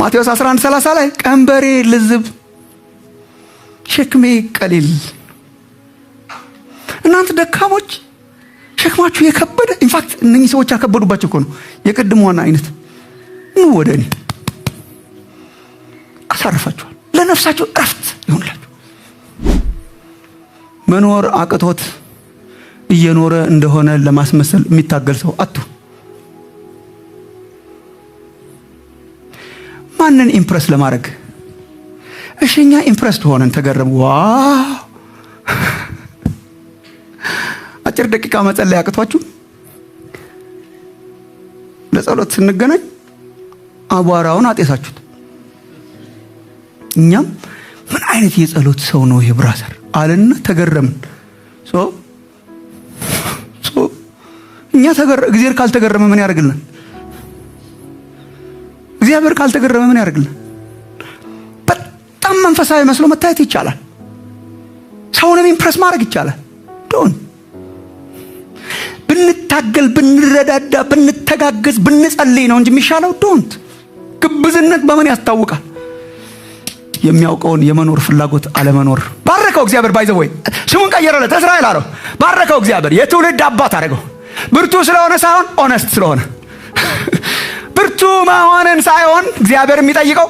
ማቴዎስ 11:30 ላይ ቀንበሬ ልዝብ ሸክሜ ቀሊል። እናንተ ደካሞች ሸክማችሁ የከበደ ኢንፋክት እነኚህ ሰዎች ያከበዱባቸው እኮ ነው የቅድሞና አይነት ኑ ወደ እኔ አሳርፋችኋል፣ ለነፍሳችሁ እረፍት ይሆንላችሁ። መኖር አቅቶት እየኖረ እንደሆነ ለማስመሰል የሚታገል ሰው አቱ ማንን ኢምፕረስ ለማድረግ እሺኛ ኢምፕረስድ ሆነን ተገረም ዋው አጭር ደቂቃ መጸለይ አቅቷችሁ ለጸሎት ስንገናኝ አቧራውን አጤሳችሁት። እኛም ምን አይነት የጸሎት ሰው ነው ይሄ ብራዘር አለና ተገረምን። እኛ እግዚአብሔር ካልተገረመ ምን ያደርግልናል? እግዚአብሔር ካልተገረመ ምን ያደርግልናል? በጣም መንፈሳዊ መስሎ መታየት ይቻላል። ሰውንም ኢምፕረስ ማድረግ ይቻላል። ዶን ብንታገል፣ ብንረዳዳ፣ ብንተጋገዝ፣ ብንጸልይ ነው እንጂ የሚሻለው ዶንት። ግብዝነት በምን ያስታውቃል? የሚያውቀውን የመኖር ፍላጎት አለመኖር። ባረከው እግዚአብሔር ባይዘው ወይ ስሙን ቀየረለት። እስራኤል አለው ባረከው እግዚአብሔር የትውልድ አባት አደረገው። ብርቱ ስለሆነ ሳይሆን ኦነስት ስለሆነ ብርቱ መሆንን ሳይሆን እግዚአብሔር የሚጠይቀው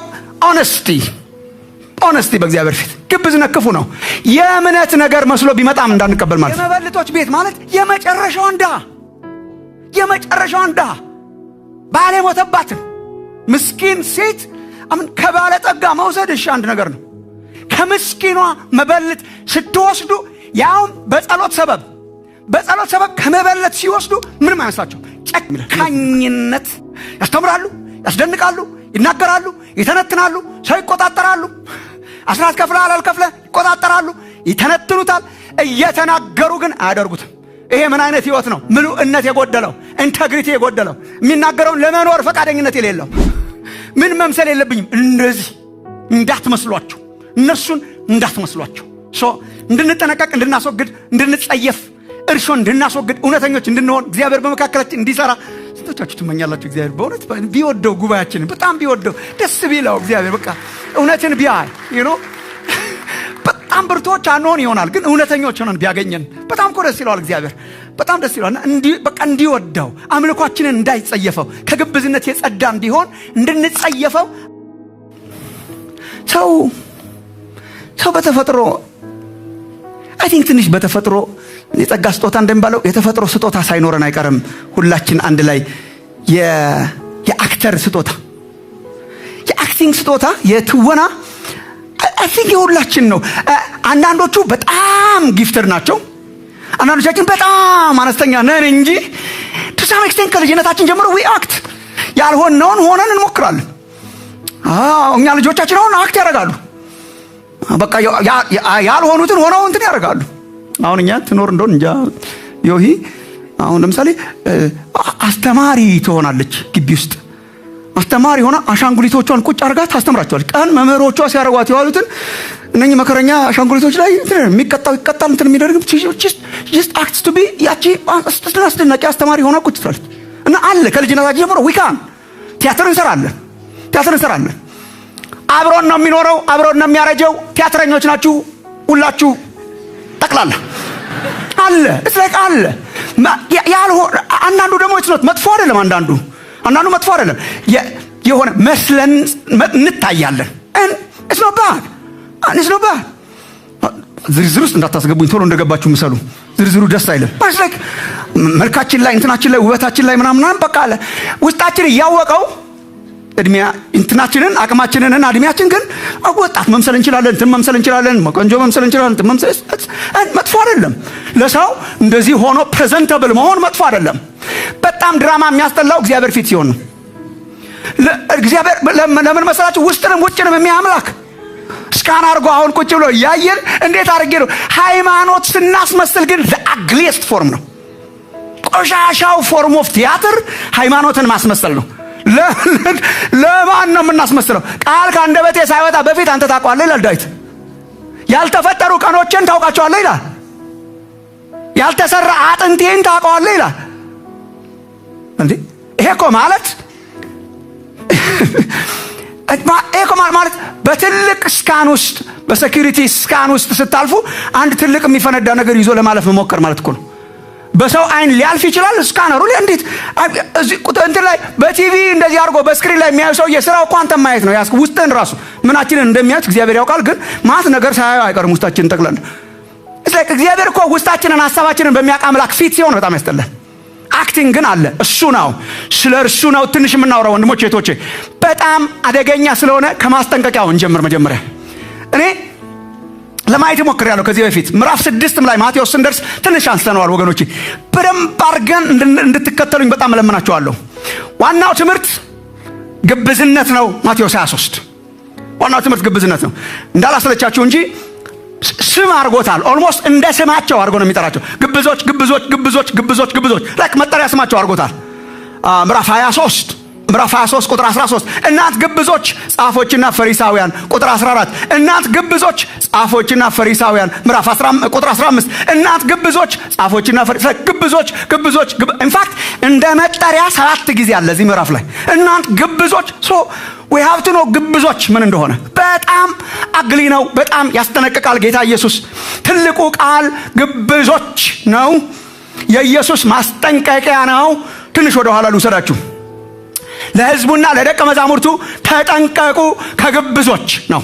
ኦነስቲ በእግዚአብሔር ፊት። ግብዝነት ክፉ ነው። የእምነት ነገር መስሎ ቢመጣም እንዳንቀበል ማለት። የመበለቶች ቤት ማለት የመጨረሻውን ድሃ ባለ ሞተባትን ምስኪን ሴት አሁን ከባለ ጠጋ መውሰድ እሺ አንድ ነገር ነው። ከምስኪኗ መበለት ስትወስዱ ያውም በጸሎት ሰበብ ከመበለት ሲወስዱ ምንም አይመስላቸው። ጨካኝነት ያስተምራሉ፣ ያስደንቃሉ፣ ይናገራሉ፣ ይተነትናሉ፣ ሰው ይቆጣጠራሉ። አስራት ከፍለ አላልከፍለ ይቆጣጠራሉ፣ ይተነትኑታል። እየተናገሩ ግን አያደርጉትም። ይሄ ምን አይነት ህይወት ነው? ምሉዕነት የጎደለው፣ ኢንቴግሪቲ የጎደለው፣ የሚናገረውን ለመኖር ፈቃደኝነት የሌለው። ምን መምሰል የለብኝም እንደዚህ እንዳትመስሏቸው፣ እነሱን እንዳትመስሏቸው። እንድንጠነቀቅ፣ እንድናስወግድ፣ እንድንጸየፍ፣ እርሾ እንድናስወግድ፣ እውነተኞች እንድንሆን እግዚአብሔር በመካከላችን እንዲሰራ ስንቶቻችሁ ትመኛላችሁ? እግዚአብሔር በእውነት ቢወደው ጉባኤያችንን በጣም ቢወደው ደስ ቢለው እግዚአብሔር በቃ እውነትን ቢያይ በጣም ብርቶች አንሆን ይሆናል፣ ግን እውነተኞች ሆነን ቢያገኘን በጣም እኮ ደስ ይለዋል። እግዚአብሔር በጣም ደስ ይለዋል። በቃ እንዲወደው፣ አምልኳችንን እንዳይጸየፈው፣ ከግብዝነት የጸዳ እንዲሆን እንድንጸየፈው። ሰው በተፈጥሮ አይ ቲንክ ትንሽ በተፈጥሮ የጸጋ ስጦታ እንደሚባለው የተፈጥሮ ስጦታ ሳይኖረን አይቀርም። ሁላችን አንድ ላይ የአክተር ስጦታ፣ የአክቲንግ ስጦታ፣ የትወና አይ ቲንክ የሁላችን ነው። አንዳንዶቹ በጣም ጊፍትድ ናቸው፣ አንዳንዶቻችን በጣም አነስተኛ ነን እንጂ ቱ ሳም ኤክስቴንት ከልጅነታችን ጀምሮ ዊ አክት ያልሆነውን ሆነን እንሞክራለን። እኛ ልጆቻችን አሁን አክት ያደርጋሉ። በቃ ያልሆኑትን ሆነው እንትን ያደርጋሉ። አሁን እኛ ትኖር እንደሆን እንጃ ዮሂ አሁን ለምሳሌ አስተማሪ ትሆናለች ግቢ ውስጥ። አስተማሪ ሆና አሻንጉሊቶቿን ቁጭ አርጋ ታስተምራቸዋለች። ቀን መምህሮቿ ሲያረጓት የዋሉትን እነኚህ መከረኛ አሻንጉሊቶች ላይ የሚቀጣው ይቀጣል፣ እንትን የሚደረግ just acts to be ያቺ አስደናቂ አስተማሪ ሆና ቁጭ ትላለች። እና አለ ከልጅነታችን ጀምሮ ዊካን ቲያትር እንሰራለን። አብሮን ነው የሚኖረው፣ አብሮን ነው የሚያረጀው። ቲያትረኞች ናችሁ ሁላችሁ ጠቅላላ አለ እስላይክ አለ። አንዳንዱ ደግሞ መጥፎ አይደለም፣ አንዳንዱ መጥፎ አይደለም። የሆነ መስለን እንታያለን። it's not bad ዝርዝር ውስጥ እንዳታስገቡኝ፣ ቶሎ እንደገባችሁ ምሰሉ። ዝርዝሩ ደስ አይልም። እስላይክ መልካችን ላይ እንትናችን ላይ ውበታችን ላይ ምናምን በቃ አለ ውስጣችን እያወቀው እድሜ እንትናችንን አቅማችንንና እድሜያችን ግን ወጣት መምሰል እንችላለን፣ እንትን መምሰል እንችላለን፣ ቆንጆ መምሰል እንችላለን፣ እንትን መምሰል መጥፎ አይደለም። ለሰው እንደዚህ ሆኖ ፕሬዘንተብል መሆን መጥፎ አይደለም። በጣም ድራማ የሚያስጠላው እግዚአብሔር ፊት ሲሆን ነው። እግዚአብሔር ለምን መሰላችሁ? ውስጥንም ውጭንም የሚያምላክ ስካን አድርጎ አሁን ቁጭ ብሎ ያየን እንዴት አድርጌ ነው። ሃይማኖት ስናስመስል ግን the ፎርም ነው። ቆሻሻው ፎርም ኦፍ ቲያትር ሃይማኖትን ማስመሰል ነው። ለማን ነው የምናስመስለው? ቃል ከአንደበቴ ሳይወጣ በፊት አንተ ታውቀዋለህ ይላል ዳዊት። ያልተፈጠሩ ቀኖችን ታውቃቸዋለህ ይላል። ያልተሰራ አጥንቴን ታውቀዋለህ ይላል። እንዴ ይሄ እኮ ማለት ማለት በትልቅ ስካን ውስጥ በሴኩሪቲ ስካን ውስጥ ስታልፉ አንድ ትልቅ የሚፈነዳ ነገር ይዞ ለማለፍ መሞከር ማለት እኮ ነው። በሰው አይን ሊያልፍ ይችላል ስካነሩ። እንዴት እዚህ እንትን ላይ በቲቪ እንደዚህ አድርጎ በስክሪን ላይ የሚያዩ ሰው የሥራው ኳንተም ማየት ነው። ያስ ውስጥን ራሱ ምናችንን እንደሚያዩት እግዚአብሔር ያውቃል። ግን ማት ነገር ሳያዩ አይቀርም ውስጣችንን ጠቅለል። እግዚአብሔር እኮ ውስጣችንን ሐሳባችንን በሚያውቅ አምላክ ፊት ሲሆን በጣም ያስጠላል። አክቲንግ ግን አለ። እሱ ነው፣ ስለ እርሱ ነው ትንሽ የምናወራው ወንድሞቼ እህቶቼ። በጣም አደገኛ ስለሆነ ከማስጠንቀቂያው እንጀምር። መጀመሪያ እኔ ለማየት ሞክሬያለሁ ከዚህ በፊት ምዕራፍ 6 ላይ ማቴዎስ ስንደርስ ትንሽ አንስተነዋል ወገኖቼ። በደንብ አድርገን እንድትከተሉኝ በጣም እለምናችኋለሁ። ዋናው ትምህርት ግብዝነት ነው። ማቴዎስ 23 ዋናው ትምህርት ግብዝነት ነው። እንዳላሰለቻችሁ እንጂ ስም አድርጎታል። ኦልሞስት እንደ ስማቸው አድርጎ ነው የሚጠራቸው። ግብዞች ግብዞች ግብዞች ግብዞች ግብዞች ላይክ መጠሪያ ስማቸው አድርጎታል። ምዕራፍ 23 ቁጥር 13 እናንት ግብዞች ጻፎችና ፈሪሳውያን። ቁጥር 14 እናንት ግብዞች ጻፎችና ፈሪሳውያን። ምዕራፍ 15 ቁጥር 15 እናንት ግብዞች ጻፎችና ፈሪሳውያን። ግብዞች ግብዞች ኢንፋክት እንደ መጠሪያ 7 ጊዜ አለ እዚህ ምዕራፍ ላይ እናንት ግብዞች። ሶ we have to know ግብዞች ምን እንደሆነ። በጣም አግሊ ነው። በጣም ያስጠነቅቃል ጌታ ኢየሱስ። ትልቁ ቃል ግብዞች ነው። የኢየሱስ ማስጠንቀቂያ ነው። ትንሽ ወደ ኋላ ልውሰዳችሁ። ለሕዝቡና ለደቀ መዛሙርቱ ተጠንቀቁ ከግብዞች ነው።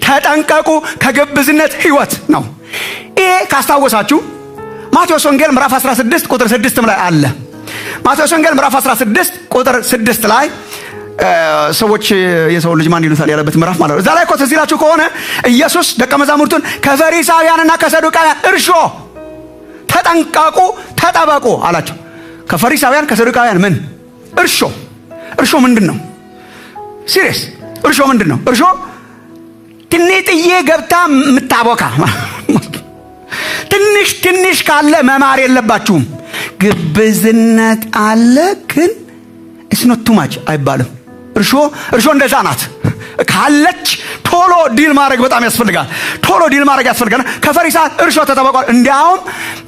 ተጠንቀቁ ከግብዝነት ህይወት ነው። ይሄ ካስታወሳችሁ ማቴዎስ ወንጌል ምዕራፍ 16 ቁጥር 6 ላይ አለ። ማቴዎስ ወንጌል ምዕራፍ 16 ቁጥር 6 ላይ ሰዎች የሰው ልጅ ማን ይሉታል ያለበት ምዕራፍ ማለት ነው። እዛ ላይ እኮ ትዝ ይላችሁ ከሆነ ኢየሱስ ደቀ መዛሙርቱን ከፈሪሳውያንና ከሰዱቃውያን እርሾ ተጠንቀቁ ተጠበቁ አላቸው። ከፈሪሳውያን ከሰዱቃውያን ምን እርሾ ምንድን ነው? ሲሪየስ እርሾ ምንድን ነው? እርሾ ትንጥዬ ገብታ የምታቦካ ትንሽ ካለ መማር የለባችሁም። ግብዝነት አለ ግን it's not too much አይባልም። እርሾ እንደዛ ናት። ካለች ቶሎ ዲል ማድረግ በጣም ያስፈልጋል። ቶሎ ዲል ማድረግ ያስፈልጋል። ከፈሪሳውያን እርሾ ተጠበቋል። እንዲያውም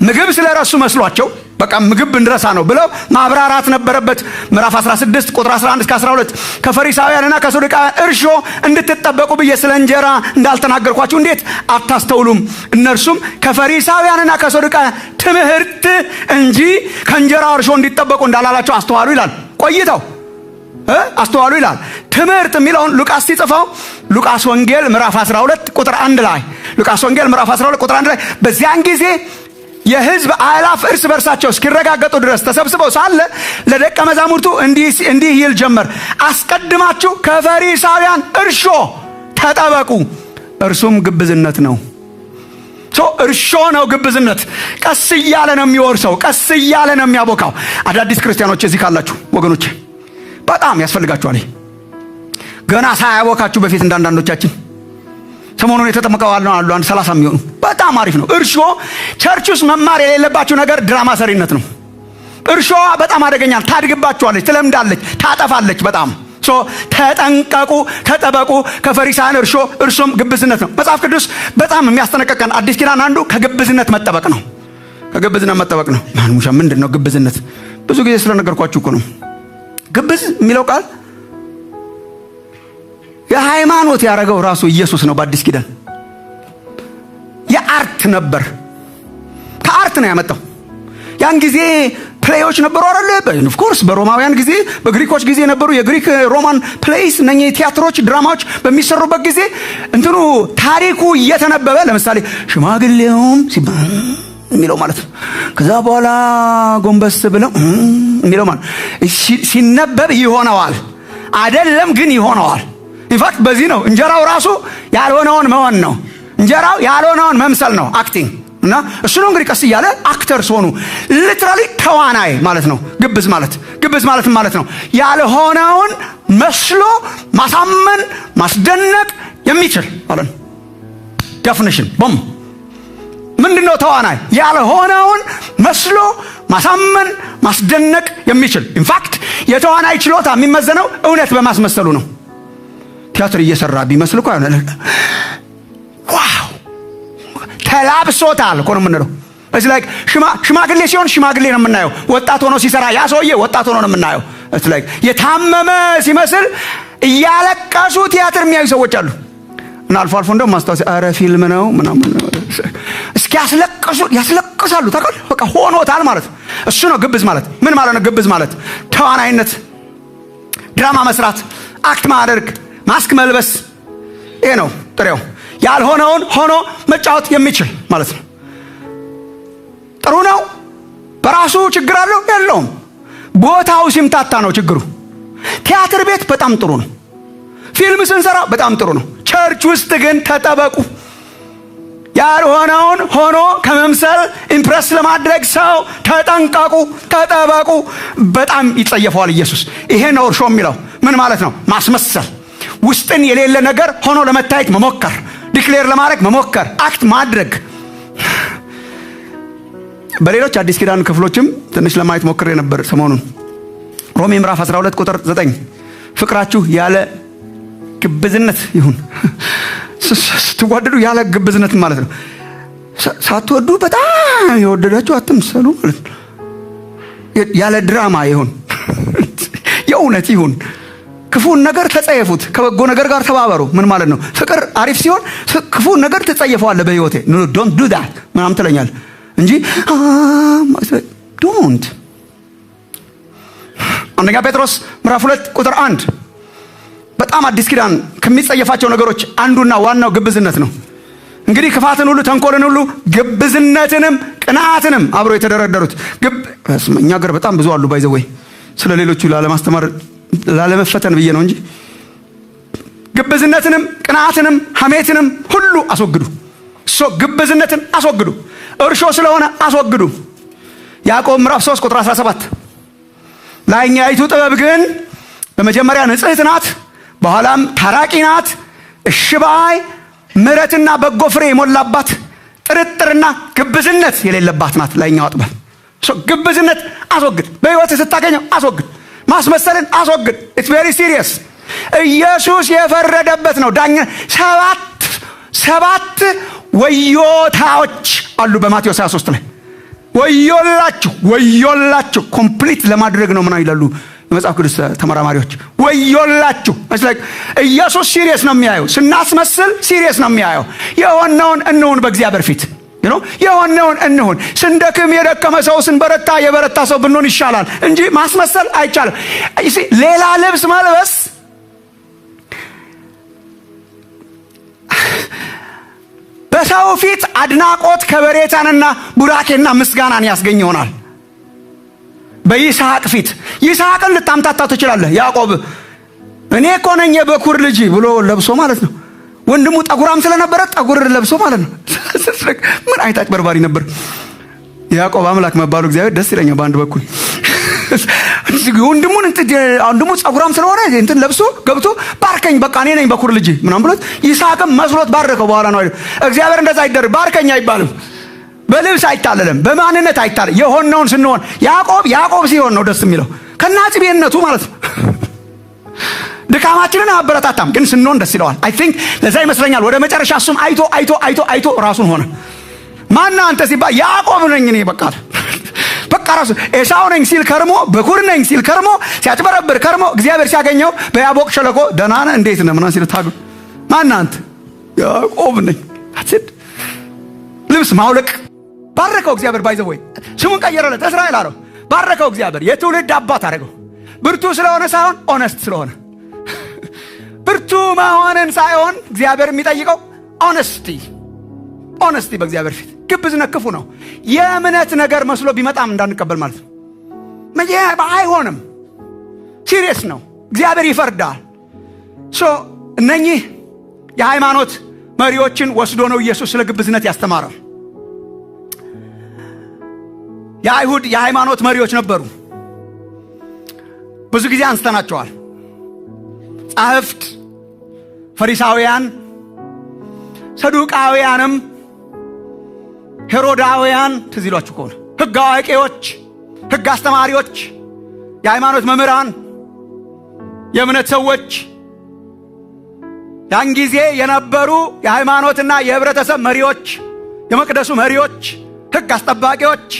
ምግብ ስለረሱ መስሏቸው በቃ ምግብ እንድረሳ ነው ብለው ማብራራት ነበረበት። ምዕራፍ 16 ቁጥር 11 እስከ 12 ከፈሪሳውያንና ከሰዱቃውያን እርሾ እንድትጠበቁ ብዬ ስለ እንጀራ እንዳልተናገርኳችሁ እንዴት አታስተውሉም? እነርሱም ከፈሪሳውያንና ከሰዱቃውያን ትምህርት እንጂ ከእንጀራ እርሾ እንዲጠበቁ እንዳላላቸው አስተዋሉ ይላል። ቆይተው አስተዋሉ ይላል። ትምህርት የሚለውን ሉቃስ ሲጽፈው ሉቃስ ወንጌል ምዕራፍ 12 ቁጥር 1 ላይ ሉቃስ ወንጌል ምዕራፍ 12 ቁጥር 1 ላይ በዚያን ጊዜ የሕዝብ አእላፍ እርስ በርሳቸው እስኪረጋገጡ ድረስ ተሰብስበው ሳለ ለደቀ መዛሙርቱ እንዲህ ይል ጀመር፣ አስቀድማችሁ ከፈሪሳውያን እርሾ ተጠበቁ፣ እርሱም ግብዝነት ነው። እርሾ ነው ግብዝነት። ቀስ እያለ ነው የሚወርሰው፣ ቀስ እያለ ነው የሚያቦካው። አዳዲስ ክርስቲያኖች እዚህ ካላችሁ ወገኖች በጣም ያስፈልጋችኋል። ገና ሳያቦካችሁ በፊት እንዳንዳንዶቻችን ሰሞኑን የተጠመቀው አሉ አንድ 30 የሚሆኑ በጣም አሪፍ ነው። እርሾ ቸርች ውስጥ መማር የሌለባችሁ ነገር ድራማ ሰሪነት ነው። እርሾ በጣም አደገኛ፣ ታድግባችኋለች፣ ትለምዳለች፣ ታጠፋለች በጣም። ተጠንቀቁ ተጠበቁ ከፈሪሳውያን እርሾ እርሱም ግብዝነት ነው። መጽሐፍ ቅዱስ በጣም የሚያስጠነቅቀን አዲስ ኪዳን አንዱ ከግብዝነት መጠበቅ ነው። ከግብዝነት መጠበቅ ነው። ማንሙሻ ምንድን ነው ግብዝነት? ብዙ ጊዜ ስለነገርኳችሁ እኮ ነው። ግብዝ የሚለው ቃል የሃይማኖት ያደረገው ራሱ ኢየሱስ ነው። በአዲስ ኪዳን የአርት ነበር፣ ከአርት ነው ያመጣው። ያን ጊዜ ፕሌዮች ነበሩ አይደል? ኦፍ ኮርስ በሮማውያን ጊዜ በግሪኮች ጊዜ ነበሩ። የግሪክ ሮማን ፕሌይስ እነኚህ ቲያትሮች ድራማዎች በሚሰሩበት ጊዜ እንትኑ ታሪኩ እየተነበበ ለምሳሌ ሽማግሌውም ሲባል የሚለው ማለት ነው። ከዛ በኋላ ጎንበስ ብለው የሚለው ማለት ሲነበብ ይሆነዋል አይደለም ግን ይሆነዋል። ኢንፋክት በዚህ ነው እንጀራው ራሱ ያልሆነውን መሆን ነው። እንጀራው ያልሆነውን መምሰል ነው አክቲንግ። እና እሱ ነው እንግዲህ ቀስ እያለ አክተርስ ሆኑ። ሊትራሊ ተዋናይ ማለት ነው። ግብዝ ማለት ማለት ነው ያልሆነውን መስሎ ማሳመን ማስደነቅ የሚችል ማለት ነው። ዴፊኒሽን ቦም ምንድነው? ተዋናይ ያልሆነውን መስሎ ማሳመን ማስደነቅ የሚችል። ኢንፋክት የተዋናይ ችሎታ የሚመዘነው እውነት በማስመሰሉ ነው። ቲያትር እየሰራ ቢመስል እኮ አይሆን። ዋው ተላብሶታል እኮ ነው የምንለው። እዚህ ላይ ሽማግሌ ሲሆን ሽማግሌ ነው የምናየው። ወጣት ሆኖ ሲሰራ ያ ሰውዬ ወጣት ሆኖ ነው የምናየው። እዚህ ላይ የታመመ ሲመስል እያለቀሱ ቲያትር የሚያዩ ሰዎች አሉ። እና አልፎ አልፎ እንደውም ማስታወስ አረ ፊልም ነው ምናምን እስኪ ያስለቅሳሉ። ታውቃለህ በቃ ሆኖታል ማለት ነው። እሱ ነው ግብዝ ማለት። ምን ማለት ነው ግብዝ ማለት? ተዋናይነት፣ ድራማ መስራት፣ አክት ማድረግ፣ ማስክ መልበስ፣ ይሄ ነው ጥሬው። ያልሆነውን ሆኖ መጫወት የሚችል ማለት ነው። ጥሩ ነው። በራሱ ችግር አለው የለውም። ቦታው ሲምታታ ነው ችግሩ። ቲያትር ቤት በጣም ጥሩ ነው። ፊልም ስንሰራ በጣም ጥሩ ነው። ቸርች ውስጥ ግን ተጠበቁ። ያልሆነውን ሆኖ ከመምሰል ኢምፕረስ ለማድረግ ሰው ተጠንቀቁ፣ ተጠበቁ። በጣም ይጸየፈዋል ኢየሱስ። ይሄ ነው እርሾ የሚለው ምን ማለት ነው? ማስመሰል፣ ውስጥን የሌለ ነገር ሆኖ ለመታየት መሞከር፣ ዲክሌር ለማድረግ መሞከር፣ አክት ማድረግ። በሌሎች አዲስ ኪዳን ክፍሎችም ትንሽ ለማየት ሞክሬ ነበር ሰሞኑን። ሮሜ ምዕራፍ 12 ቁጥር 9 ፍቅራችሁ ያለ ግብዝነት ይሁን። ስትዋደዱ ያለ ግብዝነት ማለት ነው። ሳትወዱ በጣም የወደዳችሁ አትምሰሉ ማለት ነው። ያለ ድራማ ይሁን፣ የእውነት ይሁን። ክፉን ነገር ተጸየፉት፣ ከበጎ ነገር ጋር ተባበሩ። ምን ማለት ነው? ፍቅር አሪፍ ሲሆን ክፉን ነገር ትጸየፈዋለህ በህይወቴ። ዶንት ዱ ዳት ምናምን ትለኛለህ እንጂ ዶንት። አንደኛ ጴጥሮስ ምዕራፍ 2 ቁጥር 1 በጣም አዲስ ኪዳን ከሚጸየፋቸው ነገሮች አንዱና ዋናው ግብዝነት ነው። እንግዲህ ክፋትን ሁሉ፣ ተንኮልን ሁሉ፣ ግብዝነትንም ቅንዓትንም አብሮ የተደረደሩት እኛ ሀገር በጣም ብዙ አሉ። ባይዘወይ ስለ ሌሎቹ ላለማስተማር ላለመፈተን ብዬ ነው እንጂ ግብዝነትንም ቅንዓትንም ሐሜትንም ሁሉ አስወግዱ። ግብዝነትን አስወግዱ፣ እርሾ ስለሆነ አስወግዱ። ያዕቆብ ምዕራፍ 3 ቁጥር 17 ላይኛይቱ ጥበብ ግን በመጀመሪያ ንጽሕት ናት፣ በኋላም ታራቂ ናት፣ እሺ ባይ፣ ምሕረትና በጎ ፍሬ የሞላባት፣ ጥርጥርና ግብዝነት የሌለባት ናት። ላይኛው ጥበብ ግብዝነት አስወግድ። በሕይወትህ ስታገኘው አስወግድ። ማስመሰልን አስወግድ። ኢትስ ቬሪ ሲሪየስ። ኢየሱስ የፈረደበት ነው። ዳኛ ሰባት ወዮታዎች አሉ በማቴዎስ 23 ላይ። ወዮላችሁ ኮምፕሊት ለማድረግ ነው ምናምን ይላሉ የመጽሐፍ ቅዱስ ተመራማሪዎች። ወዮላችሁ ኢየሱስ ሲሪየስ ነው የሚያየው። ስናስመስል ሲሪየስ ነው የሚያየው። የሆነውን እንሁን በእግዚአብሔር ፊት የሆነውን እንሁን። ስንደክም የደከመ ሰው፣ ስንበረታ የበረታ ሰው ብንሆን ይሻላል እንጂ ማስመሰል አይቻልም። ሌላ ልብስ መልበስ በሰው ፊት አድናቆት፣ ከበሬታንና ቡራኬና ምስጋናን ያስገኝ ይሆናል። በይስሐቅ ፊት ይስሐቅን ልታምታታ ትችላለህ። ያዕቆብ እኔ እኮ ነኝ የበኩር ልጅ ብሎ ለብሶ ማለት ነው። ወንድሙ ጠጉራም ስለነበረ ጠጉር ለብሶ ማለት ነው። ምን አይነት አጭበርባሪ ነበር። ያዕቆብ አምላክ መባሉ እግዚአብሔር ደስ ይለኛል በአንድ በኩል። ወንድሙ ጸጉራም ስለሆነ እንትን ለብሶ ገብቶ ባርከኝ፣ በቃ እኔ ነኝ በኩር ልጅ ምናምን ብሎት ይስሐቅም መስሎት ባረከው። በኋላ ነው እግዚአብሔር እንደዛ አይደረግ። ባርከኝ አይባልም። በልብስ አይታለልም፣ በማንነት አይታለል። የሆነውን ስንሆን ያዕቆብ ሲሆን ነው ደስ የሚለው ከናጽቤነቱ ማለት ነው። ድካማችንን አበረታታም፣ ግን ስንሆን ደስ ይለዋል። አይ ቲንክ ለዛ ይመስለኛል ወደ መጨረሻ እሱም አይቶ ራሱን ሆነ። ማን አንተ ሲባል ያዕቆብ ነኝ እኔ በቃ ራሱ ኤሳው ነኝ ሲል ከርሞ፣ በኩር ነኝ ሲል ከርሞ፣ ሲያጭበረብር ከርሞ እግዚአብሔር ሲያገኘው በያቦቅ ሸለቆ ደህና ነህ እንዴት ነህ ምናምን ሲል ታጉ ማን አንተ? ያዕቆብ ነኝ። ልብስ ማውለቅ ባረከው እግዚአብሔር። ባይዘው ወይ ስሙን ቀየረለት፣ እስራኤል አለው። ባረከው እግዚአብሔር፣ የትውልድ አባት አደረገው። ብርቱ ስለሆነ ሳይሆን ኦነስት ስለሆነ። ብርቱ መሆንን ሳይሆን እግዚአብሔር የሚጠይቀው ኦነስቲ በእግዚአብሔር ፊት። ግብዝነት ክፉ ነው። የእምነት ነገር መስሎ ቢመጣም እንዳንቀበል ማለት ነው። አይሆንም። ሲሪየስ ነው። እግዚአብሔር ይፈርዳል። እነኚህ የሃይማኖት መሪዎችን ወስዶ ነው ኢየሱስ ስለ ግብዝነት ያስተማረው። የአይሁድ የሃይማኖት መሪዎች ነበሩ። ብዙ ጊዜ አንስተናቸዋል። ጻሕፍት፣ ፈሪሳውያን፣ ሰዱቃውያንም፣ ሄሮዳውያን ትዝ ይሏችሁ ከሆነ ሕግ አዋቂዎች፣ ሕግ አስተማሪዎች፣ የሃይማኖት መምህራን፣ የእምነት ሰዎች፣ ያን ጊዜ የነበሩ የሃይማኖትና የህብረተሰብ መሪዎች፣ የመቅደሱ መሪዎች፣ ሕግ አስጠባቂዎች፣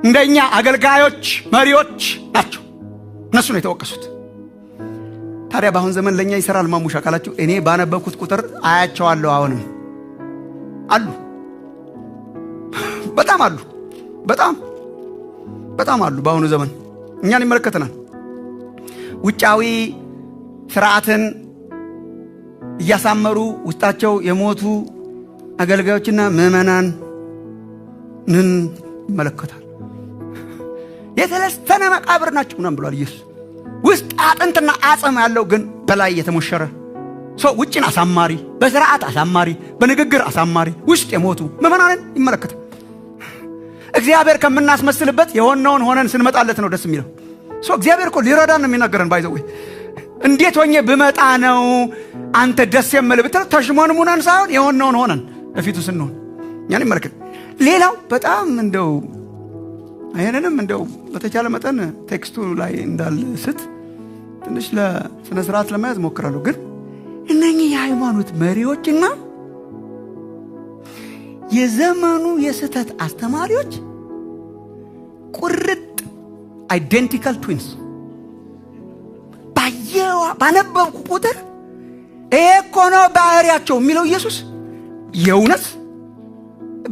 እንደኛ አገልጋዮች፣ መሪዎች ናቸው። እነሱ ነው የተወቀሱት። ታዲያ በአሁን ዘመን ለኛ ይሰራል ማሙሻ ካላችሁ እኔ ባነበብኩት ቁጥር አያቸዋለሁ። አሁንም አሉ፣ በጣም አሉ፣ በጣም አሉ። በአሁኑ ዘመን እኛን ይመለከተናል። ውጫዊ ስርዓትን እያሳመሩ ውስጣቸው የሞቱ አገልጋዮችና ምዕመናን ምን ይመለከታል? የተለስተነ መቃብር ናቸው ምናምን ብሏል ኢየሱስ። ውስጥ አጥንትና አጽም ያለው ግን በላይ የተሞሸረ ሰው ውጭን አሳማሪ፣ በስርዓት አሳማሪ፣ በንግግር አሳማሪ ውስጥ የሞቱ ምዕመናንን ይመለከታል። እግዚአብሔር ከምናስመስልበት የሆነውን ሆነን ስንመጣለት ነው ደስ የሚለው። እግዚአብሔር እኮ ሊረዳን ነው የሚናገረን። ባይዘው እንዴት ሆኜ ብመጣ ነው አንተ ደስ የምልህ ብትል ተሽሞንሙነን ሳይሆን የሆነውን ሆነን በፊቱ ስንሆን ያን ይመለከት። ሌላው በጣም እንደው አይሄንንም እንደው በተቻለ መጠን ቴክስቱ ላይ እንዳለ ትንሽ ለስነ ስርዓት ለማያዝ ሞክራለሁ። ግን እነኚህ የሃይማኖት መሪዎችና የዘመኑ የስተት አስተማሪዎች ቁርጥ አይደንቲካል ትዊንስ ባነበብኩ ቁጥር እኮ ነው ባህሪያቸው የሚለው ኢየሱስ የእውነት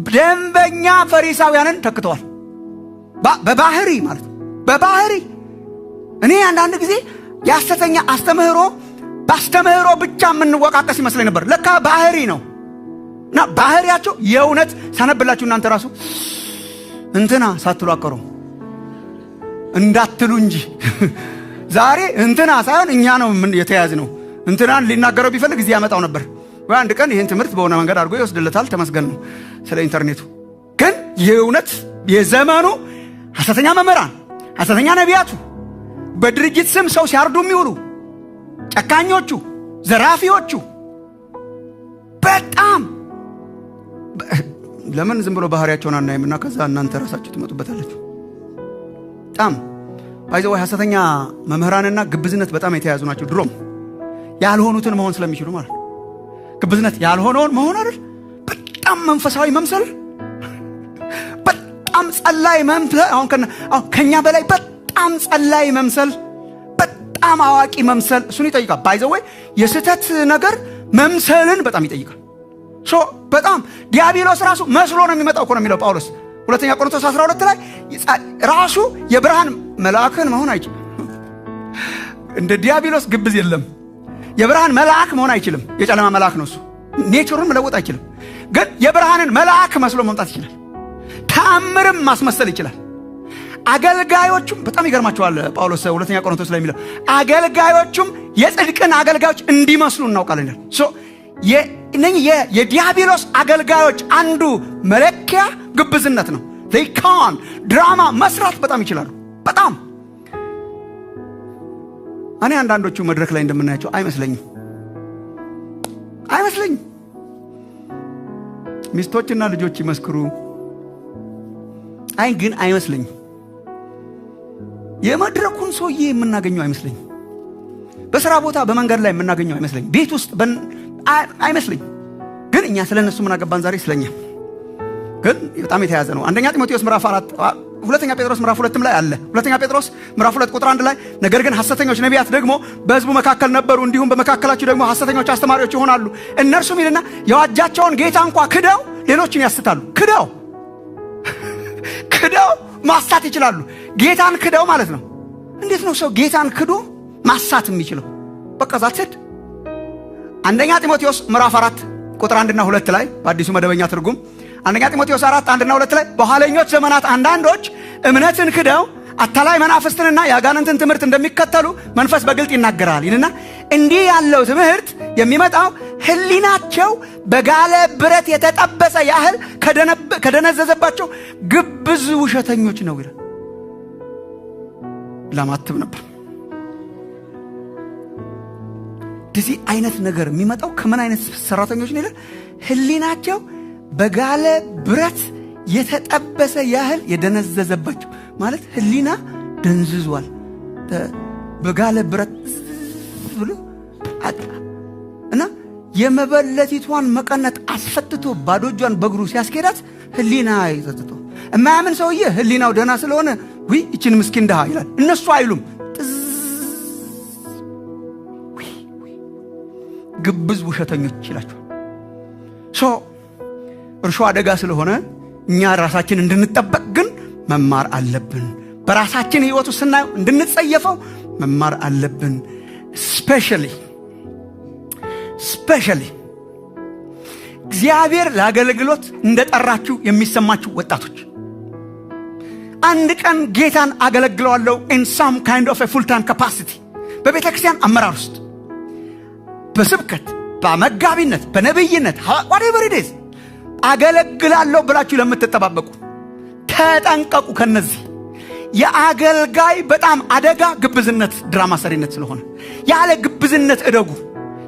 ደንበኛ ፈሪሳውያንን ተክተዋል። በባህሪ ማለት በባህሪ እኔ አንዳንድ ጊዜ የሐሰተኛ አስተምህሮ በአስተምህሮ ብቻ የምንወቃቀስ ይመስለኝ ነበር። ለካ ባህሪ ነው እና ባህሪያቸው የእውነት ሳነብላችሁ እናንተ ራሱ እንትና ሳትሉ አቀሩ እንዳትሉ እንጂ ዛሬ እንትና ሳይሆን እኛ ነው የተያዝ ነው። እንትናን ሊናገረው ቢፈልግ እዚህ ያመጣው ነበር። አንድ ቀን ይህን ትምህርት በሆነ መንገድ አድርጎ ይወስድለታል። ተመስገን ነው ስለ ኢንተርኔቱ። ግን የእውነት የዘመኑ ሐሰተኛ መምህራን፣ ሐሰተኛ ነቢያቱ፣ በድርጅት ስም ሰው ሲያርዱ የሚውሉ ጨካኞቹ፣ ዘራፊዎቹ በጣም ለምን ዝም ብሎ ባህሪያቸውን አናይምና ከዛ እናንተ ራሳችሁ ትመጡበታላችሁ። በጣም ባይዘው ሐሰተኛ መምህራንና ግብዝነት በጣም የተያዙ ናቸው። ድሮም ያልሆኑትን መሆን ስለሚችሉ ማለት ግብዝነት ያልሆነውን መሆን አይደል? በጣም መንፈሳዊ መምሰል፣ በጣም ጸላይ መምሰል፣ አሁን ከኛ በላይ በጣም ጸላይ መምሰል፣ በጣም አዋቂ መምሰል እሱን ይጠይቃል። ባይዘው የስተት ነገር መምሰልን በጣም ይጠይቃል። በጣም ዲያብሎስ ራሱ መስሎ ነው የሚመጣው እኮ ነው የሚለው ጳውሎስ ሁለተኛ ቆሮንቶስ 12 ላይ ራሱ የብርሃን መልአክን መሆን አይችልም። እንደ ዲያብሎስ ግብዝ የለም። የብርሃን መልአክ መሆን አይችልም። የጨለማ መልአክ ነው እሱ። ኔቸሩን መለወጥ አይችልም። ግን የብርሃንን መልአክ መስሎ መምጣት ይችላል። ተአምርም ማስመሰል ይችላል። አገልጋዮቹም በጣም ይገርማቸዋል። ጳውሎስ ሁለተኛ ቆሮንቶስ ላይ የሚለው አገልጋዮቹም የጽድቅን አገልጋዮች እንዲመስሉ እናውቃለን። የዲያብሎስ አገልጋዮች አንዱ መለኪያ ግብዝነት ነው። ካን ድራማ መስራት በጣም ይችላሉ። በጣም እኔ አንዳንዶቹ መድረክ ላይ እንደምናያቸው አይመስለኝም። ሚስቶችና ልጆች ይመስክሩ ግን አይመስለኝም። የመድረኩን ሰውዬ የምናገኘው አይመስለኝም። በስራ ቦታ በመንገድ ላይ የምናገኘው አይመስለኝም። ቤት ውስጥ አይመስለኝም። ግን እኛ ስለነሱ ምን አገባን ዛሬ? ስለኛ ግን በጣም የተያዘ ነው። አንደኛ ጢሞቴዎስ ምዕራፍ 4 ሁለተኛ ጴጥሮስ ምዕራፍ 2 ላይ አለ። ሁለተኛ ጴጥሮስ ምዕራፍ 2 ቁጥር 1 ላይ ነገር ግን ሐሰተኞች ነቢያት ደግሞ በሕዝቡ መካከል ነበሩ፣ እንዲሁም በመካከላችሁ ደግሞ ሐሰተኞች አስተማሪዎች ይሆናሉ። እነርሱም ይልና የዋጃቸውን ጌታ እንኳ ክደው ሌሎችን ያስታሉ። ክደው ማሳት ይችላሉ። ጌታን ክደው ማለት ነው። እንዴት ነው ሰው ጌታን ክዶ ማሳት የሚችለው? በቃ ዛትድ አንደኛ ጢሞቴዎስ ምዕራፍ 4 ቁጥር 1 እና 2 ላይ በአዲሱ መደበኛ ትርጉም አንደኛ ጢሞቴዎስ 4 1 እና 2 ላይ በኋለኞች ዘመናት አንዳንዶች እምነትን ክደው አታላይ መናፍስትንና የአጋንንትን ትምህርት እንደሚከተሉ መንፈስ በግልጥ ይናገራል ይልና እንዲህ ያለው ትምህርት የሚመጣው ሕሊናቸው በጋለ ብረት የተጠበሰ ያህል ከደነዘዘባቸው ግብዝ ውሸተኞች ነው ይላል። ለማትብ ነበር። እንደዚህ አይነት ነገር የሚመጣው ከምን አይነት ሰራተኞች ነው ይላል? ሕሊናቸው በጋለ ብረት የተጠበሰ ያህል የደነዘዘባቸው ማለት ሕሊና ደንዝዟል። በጋለ ብረት ብሎ እና የመበለቲቷን መቀነት አስፈትቶ ባዶ እጇን በእግሩ ሲያስኬዳት ሕሊና ይጸጥቶ እማያምን ሰውዬ ሕሊናው ደና ስለሆነ እቺን ምስኪን ድሃ ይላል። እነሱ አይሉም። ግብዝ ውሸተኞች ይላቸዋል። እርሾ አደጋ ስለሆነ እኛ ራሳችን እንድንጠበቅ ግን መማር አለብን። በራሳችን ህይወቱ ስናየው እንድንጸየፈው መማር አለብን። ስፔሻሊ እግዚአብሔር ለአገልግሎት እንደጠራችሁ የሚሰማችሁ ወጣቶች አንድ ቀን ጌታን አገለግለዋለሁ in some kind of a full time capacity በቤተ ክርስቲያን አመራር ውስጥ በስብከት በመጋቢነት በነብይነት whatever it is አገለግላለሁ ብላችሁ ለምትተባበቁ ተጠንቀቁ። ከነዚህ የአገልጋይ በጣም አደጋ ግብዝነት፣ ድራማ ሰሪነት ስለሆነ ያለ ግብዝነት እደጉ።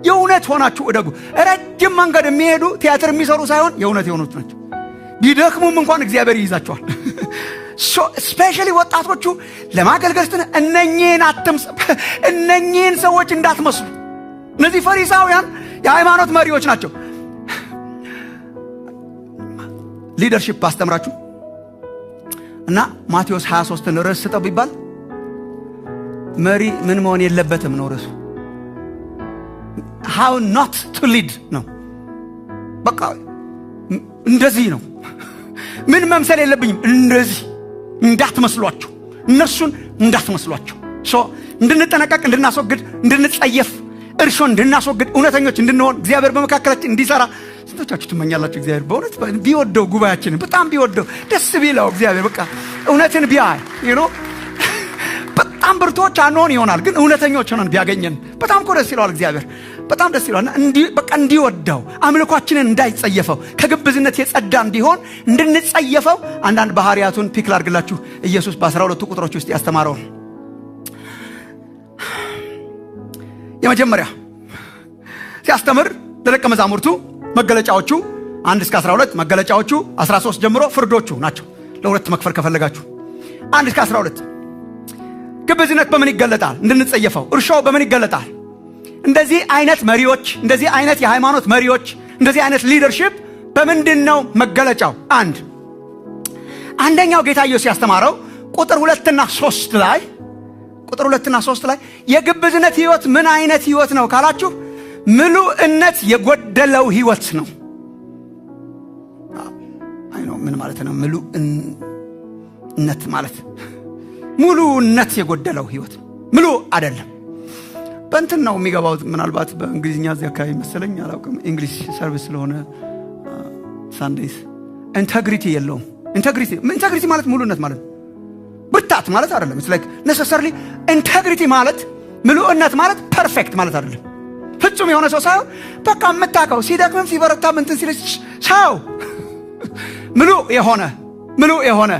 የእውነት ሆናችሁ እደጉ። ረጅም መንገድ የሚሄዱ ቲያትር የሚሰሩ ሳይሆን የእውነት የሆኑት ናቸው። ቢደክሙም እንኳን እግዚአብሔር ይይዛቸዋል። ስፔሻሊ ወጣቶቹ ለማገልገል ስትነ እነኚህን ሰዎች እንዳትመስሉ። እነዚህ ፈሪሳውያን የሃይማኖት መሪዎች ናቸው። ሊደርሺፕ አስተምራችሁ እና ማቴዎስ 23ን ርዕስ ስጠው ቢባል መሪ ምን መሆን የለበትም ነው ርዕሱ። how not to lead ነው። በቃ እንደዚህ ነው። ምን መምሰል የለብኝም። እንደዚህ እንዳትመስሏቸው፣ እነሱን እንዳትመስሏቸው። እንድንጠነቀቅ፣ እንድናስወግድ፣ እንድንጸየፍ፣ እርሾ እንድናስወግድ፣ እውነተኞች እንድንሆን እግዚአብሔር በመካከላችን እንዲሰራ ስንቶቻችሁ ትመኛላችሁ? እግዚአብሔር በእውነት ቢወደው ጉባኤያችንን በጣም ቢወደው ደስ ቢለው እግዚአብሔር በቃ እውነትን ቢያይ በጣም ብርቶች አንሆን ይሆናል፣ ግን እውነተኞች ሆነን ቢያገኘን በጣም እኮ ደስ ይለዋል። እግዚአብሔር በጣም ደስ ይለዋል። በቃ እንዲወደው አምልኳችንን እንዳይጸየፈው ከግብዝነት የጸዳ እንዲሆን እንድንጸየፈው አንዳንድ ባህሪያቱን ፒክ ላድርግላችሁ። ኢየሱስ በ12 ቁጥሮች ውስጥ ያስተማረው የመጀመሪያ ሲያስተምር ለደቀ መዛሙርቱ መገለጫዎቹ 1 እስከ 12 መገለጫዎቹ 13 ጀምሮ ፍርዶቹ ናቸው። ለሁለት መክፈል ከፈለጋችሁ 1 እስከ 12 ግብዝነት በምን ይገለጣል? እንድንጸየፈው። እርሾው በምን ይገለጣል? እንደዚህ አይነት መሪዎች፣ እንደዚህ አይነት የሃይማኖት መሪዎች፣ እንደዚህ አይነት ሊደርሺፕ በምንድነው መገለጫው? አንደኛው ጌታ ኢየሱስ ያስተማረው ቁጥር 2 እና 3 ላይ የግብዝነት ህይወት ምን አይነት ህይወት ነው ካላችሁ ምሉእነት የጎደለው ህይወት ነው። ምን ማለት ነው ምሉእነት ማለት? ሙሉነት የጎደለው ህይወት ሙሉ አይደለም። በእንትን ነው የሚገባው። ምናልባት በእንግሊዝኛ እዚህ አካባቢ መሰለኝ አላውቅም። እንግሊሽ ሰርቪስ ስለሆነ ሳንዴስ ኢንቴግሪቲ የለውም። ኢንቴግሪቲ ማለት ሙሉነት ማለት ነው። ብርታት ማለት አይደለም። it's like necessarily ኢንቴግሪቲ ማለት ሙሉነት ማለት ፐርፌክት ማለት አይደለም። ፍጹም የሆነ ሰው ሳይሆን በቃ የምታውቀው ሲደክምም ሲበረታም እንትን ሲል ሰው ሙሉ የሆነ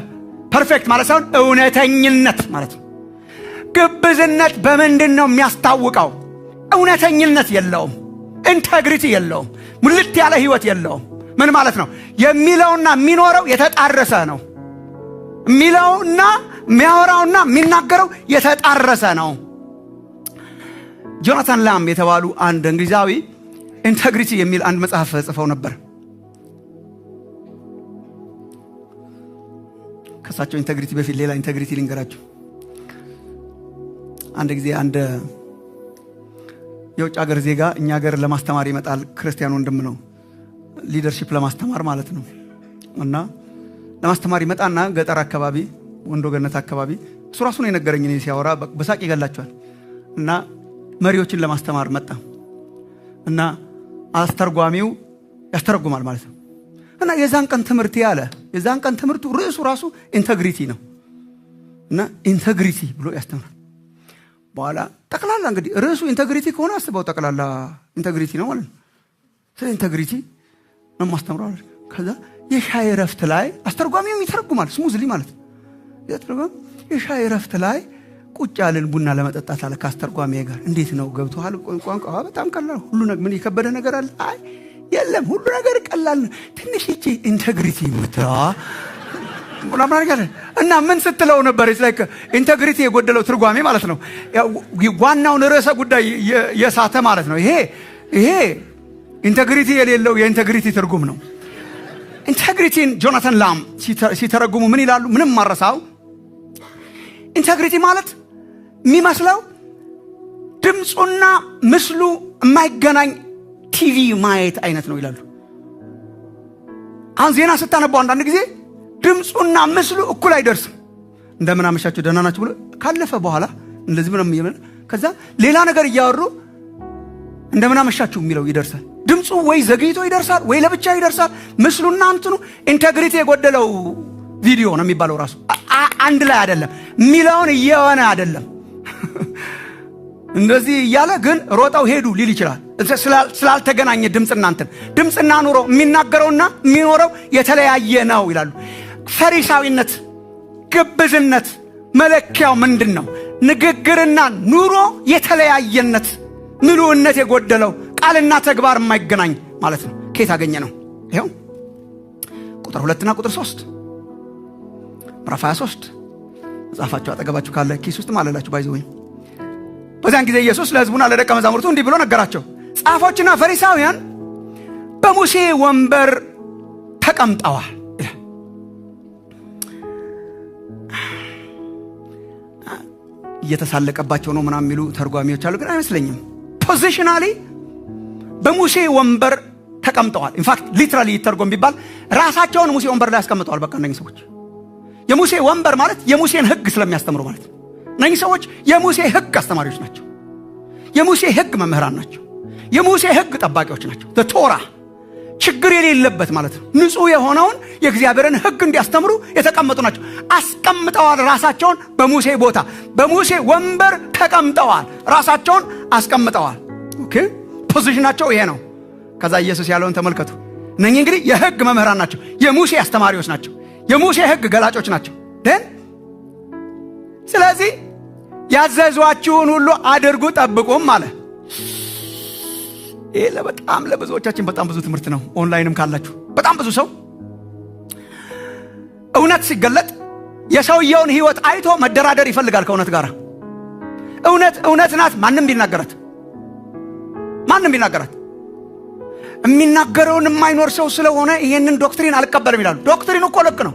ፐርፌክት ማለት ሳይሆን እውነተኝነት ማለት ነው። ግብዝነት በምንድነው የሚያስታውቀው? እውነተኝነት የለውም፣ ኢንቴግሪቲ የለውም፣ ሙልት ያለ ህይወት የለውም። ምን ማለት ነው? የሚለውና የሚኖረው የተጣረሰ ነው። የሚለውና የሚያወራውና የሚናገረው የተጣረሰ ነው። ጆናታን ላም የተባሉ አንድ እንግሊዛዊ ኢንቴግሪቲ የሚል አንድ መጽሐፍ ጽፈው ነበር። ከሳቸው ኢንቴግሪቲ በፊት ሌላ ኢንቴግሪቲ ልንገራችሁ። አንድ ጊዜ አንድ የውጭ ሀገር ዜጋ እኛ ሀገር ለማስተማር ይመጣል። ክርስቲያን ወንድም ነው፣ ሊደርሺፕ ለማስተማር ማለት ነው። እና ለማስተማር ይመጣና ገጠር አካባቢ ወንዶ ገነት አካባቢ እሱ ራሱ ነው የነገረኝ። እኔ ሲያወራ በሳቅ ይገላቸዋል። እና መሪዎችን ለማስተማር መጣ እና አስተርጓሚው ያስተረጉማል ማለት ነው። እና የዛን ቀን ትምህርቱ ርዕሱ ራሱ ኢንቴግሪቲ ነው። እና ኢንቴግሪቲ ብሎ ያስተምራል። በኋላ ጠቅላላ እንግዲህ ርዕሱ ኢንቴግሪቲ ከሆነ አስበው ጠቅላላ ኢንቴግሪቲ ነው ማለት ነው። ስለ ኢንቴግሪቲ ነው ማስተምረው። ከዛ የሻይ ረፍት ላይ አስተርጓሚው ይተረጉማል ስሙዝሊ ማለት ነው። የሻይ ረፍት ላይ ቁጭ ያለን ቡና ለመጠጣት አለ ከአስተርጓሚ ጋር። እንዴት ነው ገብቶሃል? ቋንቋ በጣም ቀላል፣ ሁሉ ነገር ምን የከበደ ነገር አለ? አይ የለም፣ ሁሉ ነገር ቀላል ነው። ትንሽ እቺ ኢንቴግሪቲ ምትራ እና ምን ስትለው ነበር? like ኢንቴግሪቲ የጎደለው ትርጓሜ ማለት ነው። ዋናውን ርዕሰ ጉዳይ የሳተ ማለት ነው። ይሄ ኢንቴግሪቲ የሌለው የኢንቴግሪቲ ትርጉም ነው። ኢንቴግሪቲን ጆናታን ላም ሲተረጉሙ ምን ይላሉ? ምንም ማረሳው ኢንቴግሪቲ ማለት የሚመስለው ድምጹና ምስሉ የማይገናኝ ቲቪ ማየት አይነት ነው ይላሉ። አሁን ዜና ስታነቡ አንዳንድ ጊዜ ድምፁና ምስሉ እኩል አይደርስም። እንደምን አመሻችሁ ደህና ናችሁ ብሎ ካለፈ በኋላ እንደዚህ ምንም ከዛ ሌላ ነገር እያወሩ እንደምን አመሻችሁ የሚለው ይደርሳል። ድምፁ ወይ ዘግይቶ ይደርሳል ወይ ለብቻ ይደርሳል። ምስሉና እንትኑ ኢንቴግሪቲ የጎደለው ቪዲዮ ነው የሚባለው። ራሱ አንድ ላይ አይደለም ሚላውን እየሆነ አይደለም እንደዚህ እያለ ግን ሮጣው ሄዱ ሊል ይችላል። ስላልተገናኘ ድምፅና ኑሮ የሚናገረውና የሚኖረው የተለያየ ነው ይላሉ። ፈሪሳዊነት፣ ግብዝነት መለኪያው ምንድን ነው? ንግግርና ኑሮ የተለያየነት፣ ምሉዕነት የጎደለው ቃልና ተግባር የማይገናኝ ማለት ነው። ከየት አገኘ ነው? ይኸው ቁጥር 2 እና ቁጥር 3 ምዕራፍ 23 መጽሐፋችሁ አጠገባችሁ ካለ ኪስ ውስጥ ማለላችሁ ባይዘው። በዚያን ጊዜ ኢየሱስ ለሕዝቡና ለደቀ መዛሙርቱ እንዲህ ብሎ ነገራቸው። ጻፎችና ፈሪሳውያን በሙሴ ወንበር ተቀምጠዋል። እየተሳለቀባቸው ነው ምናምን የሚሉ ተርጓሚዎች አሉ፣ ግን አይመስለኝም። ፖዚሽናሊ በሙሴ ወንበር ተቀምጠዋል። ኢንፋክት ሊትራሊ ይተርጎም ቢባል ራሳቸውን ሙሴ ወንበር ላይ ያስቀምጠዋል። በቃ እነኚህ ሰዎች የሙሴ ወንበር ማለት የሙሴን ሕግ ስለሚያስተምሩ ማለት ነው። እነኚህ ሰዎች የሙሴ ሕግ አስተማሪዎች ናቸው። የሙሴ ሕግ መምህራን ናቸው። የሙሴ ሕግ ጠባቂዎች ናቸው። ቶራ ችግር የሌለበት ማለት ነው። ንጹህ የሆነውን የእግዚአብሔርን ሕግ እንዲያስተምሩ የተቀመጡ ናቸው። አስቀምጠዋል ራሳቸውን በሙሴ ቦታ፣ በሙሴ ወንበር ተቀምጠዋል። ራሳቸውን አስቀምጠዋል። ኦኬ ፖዚሽናቸው ይሄ ነው። ከዛ ኢየሱስ ያለውን ተመልከቱ። እነኚህ እንግዲህ የሕግ መምህራን ናቸው። የሙሴ አስተማሪዎች ናቸው። የሙሴ ሕግ ገላጮች ናቸው። ስለዚህ ያዘዟችሁን ሁሉ አድርጉ ጠብቁም አለ። ይሄ በጣም ለብዙዎቻችን በጣም ብዙ ትምህርት ነው። ኦንላይንም ካላችሁ በጣም ብዙ ሰው እውነት ሲገለጥ የሰውየውን ህይወት አይቶ መደራደር ይፈልጋል ከእውነት ጋር። እውነት ናት። ማንም ቢናገራት የሚናገረውን የማይኖር ሰው ስለሆነ ይሄንን ዶክትሪን አልቀበልም ይላሉ። ዶክትሪኑ እኮ ልክ ነው።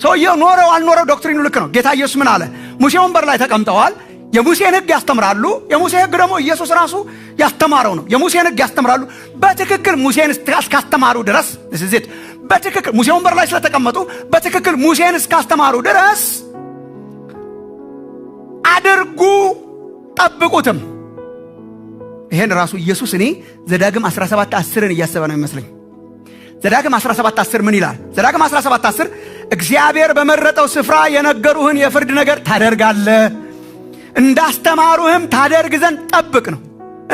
ሰውየው ኖረው አልኖረው ዶክትሪኑ ልክ ነው። ጌታ ኢየሱስ ምን አለ? ሙሴ ወንበር ላይ ተቀምጠዋል። የሙሴን ሕግ ያስተምራሉ። የሙሴ ሕግ ደግሞ ኢየሱስ ራሱ ያስተማረው ነው። የሙሴን ሕግ ያስተምራሉ በትክክል ሙሴን እስካስተማሩ ድረስ በትክክል ሙሴ ወንበር ላይ ስለተቀመጡ በትክክል ሙሴን እስካስተማሩ ድረስ አድርጉ ጠብቁትም። ይሄን ራሱ ኢየሱስ እኔ ዘዳግም 17:10ን እያሰበ ነው የሚመስለኝ። ዘዳግም 17:10 ምን ይላል? ዘዳግም 17:10 እግዚአብሔር በመረጠው ስፍራ የነገሩህን የፍርድ ነገር ታደርጋለህ፣ እንዳስተማሩህም ታደርግ ዘንድ ጠብቅ ነው።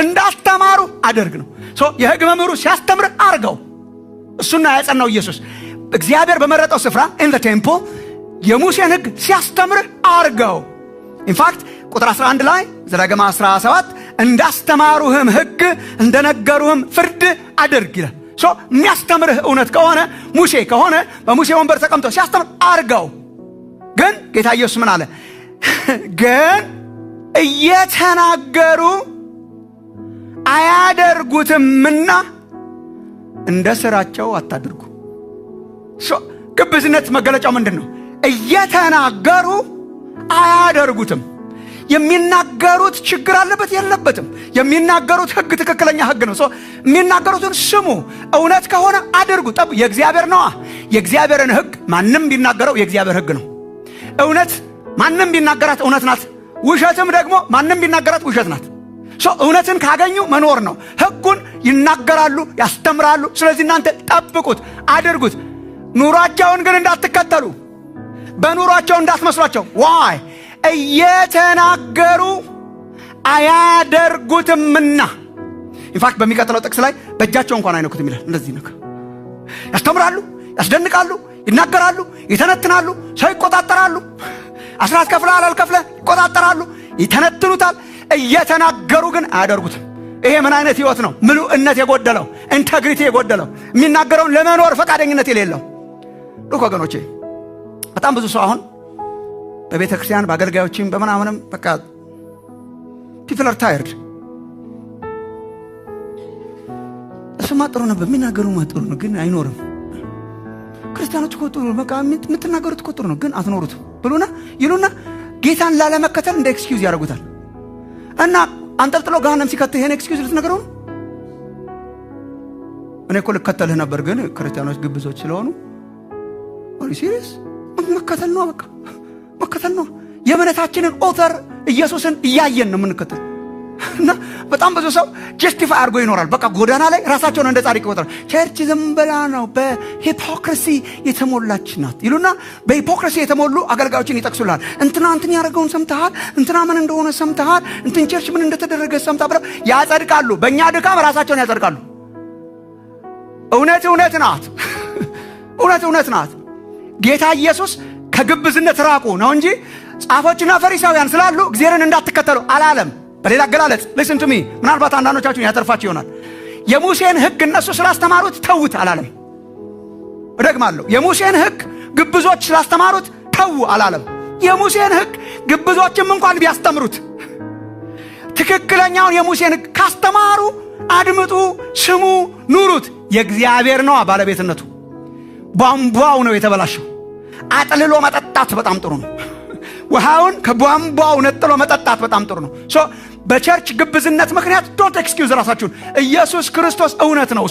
እንዳስተማሩ አደርግ ነው። የሕግ መምህሩ ሲያስተምር አርገው። እሱና ያጸናው ኢየሱስ እግዚአብሔር በመረጠው ስፍራ ኢን ዘ ቴምፕል የሙሴን ሕግ ሲያስተምር አርገው። ኢንፋክት ቁጥር 11 ላይ ዘዳግም 17 እንዳስተማሩህም ሕግ እንደነገሩህም ፍርድ አድርግ ይላል። የሚያስተምርህ እውነት ከሆነ ሙሴ ከሆነ በሙሴ ወንበር ተቀምጦ ሲያስተምር አርገው። ግን ጌታ ኢየሱስ ምን አለ? ግን እየተናገሩ አያደርጉትምና እንደ ስራቸው አታድርጉ። ግብዝነት መገለጫው ምንድን ነው? እየተናገሩ አያደርጉትም። የሚናገሩት ችግር አለበት የለበትም? የሚናገሩት ሕግ ትክክለኛ ሕግ ነው። የሚናገሩትን ስሙ። እውነት ከሆነ አድርጉ። የእግዚአብሔር ነዋ። የእግዚአብሔርን ሕግ ማንም ቢናገረው የእግዚአብሔር ሕግ ነው። እውነት ማንም ቢናገራት እውነት ናት። ውሸትም ደግሞ ማንም ቢናገራት ውሸት ናት። እውነትን ካገኙ መኖር ነው። ሕጉን ይናገራሉ፣ ያስተምራሉ። ስለዚህ እናንተ ጠብቁት፣ አድርጉት። ኑሯቸውን ግን እንዳትከተሉ፣ በኑሯቸው እንዳትመስሏቸው። ዋይ እየተናገሩ አያደርጉትምና። ኢንፋክት በሚቀጥለው ጥቅስ ላይ በእጃቸው እንኳን አይነኩትም ይላል። እንደዚህ ነው። ያስተምራሉ፣ ያስደንቃሉ፣ ይናገራሉ፣ ይተነትናሉ፣ ሰው ይቆጣጠራሉ። አስራት ከፍለሃል አልከፍለህ ይቆጣጠራሉ፣ ይተነትኑታል። እየተናገሩ ግን አያደርጉትም። ይሄ ምን አይነት ህይወት ነው? ምሉዕነት የጎደለው፣ ኢንቴግሪቲ የጎደለው፣ የሚናገረውን ለመኖር ፈቃደኝነት የሌለው። ሉክ ወገኖቼ፣ በጣም ብዙ ሰው አሁን በቤተ ክርስቲያን በአገልጋዮችም በምናምንም በቃ ፒፕል አር ታየርድ። እሱማ ጥሩ ነው፣ በሚናገሩ ጥሩ ነው፣ ግን አይኖርም። ክርስቲያኖች እኮ ጥሩ ነው፣ በቃ የምትናገሩት እኮ ጥሩ ነው፣ ግን አትኖሩትም ብሉና ይሉና ጌታን ላለመከተል እንደ ኤክስኪውዝ ያደርጉታል። እና አንጠልጥሎ ገሃነም ሲከት ይሄን ኤክስኪውዝ ልትነግረው ነው? እኔ እኮ ልከተልህ ነበር ግን ክርስቲያኖች ግብዞች ስለሆኑ ኦሪ ሲሪየስ መከተል ነው። በቃ መከተል ነው። የእምነታችንን ኦተር ኢየሱስን እያየን ነው የምንከተል። እና በጣም ብዙ ሰው ጀስቲፋይ አድርጎ ይኖራል። በቃ ጎዳና ላይ ራሳቸውን እንደ ጻድቅ ይቆጥራል። ቸርች ዝም ብላ ነው በሂፖክሪሲ የተሞላች ናት ይሉና በሂፖክሪሲ የተሞሉ አገልጋዮችን ይጠቅሱልሃል። እንትና እንትን ያደረገውን ሰምተሃል፣ እንትና ምን እንደሆነ ሰምተሃል፣ እንትን ቸርች ምን እንደተደረገ ሰምተሃል ብለው ያጸድቃሉ። በእኛ ድካም ራሳቸውን ያጸድቃሉ። እውነት ናት። እውነት ናት። ጌታ ኢየሱስ ከግብዝነት ራቁ ነው እንጂ ጻፎችና ፈሪሳውያን ስላሉ እግዚአብሔርን እንዳትከተሉ አላለም። በሌላ አገላለጽ listen to me ምናልባት አንዳንዶቻችሁ ያተርፋችሁ ይሆናል። የሙሴን ሕግ እነሱ ስላስተማሩት ተውት አላለም። እደግማለሁ፣ የሙሴን ሕግ ግብዞች ስላስተማሩት ተው አላለም። የሙሴን ሕግ ግብዞችም እንኳን ቢያስተምሩት ትክክለኛውን የሙሴን ሕግ ካስተማሩ አድምጡ፣ ስሙ፣ ኑሩት። የእግዚአብሔር ነው ባለቤትነቱ። ቧንቧው ነው የተበላሸው። አጥልሎ መጠጣት በጣም ጥሩ ነው። ውሃውን ከቧንቧው ነጥሎ መጠጣት በጣም ጥሩ ነው። በቸርች ግብዝነት ምክንያት ዶንት ኤክስኪውዝ ራሳችሁን። ኢየሱስ ክርስቶስ እውነት ነው።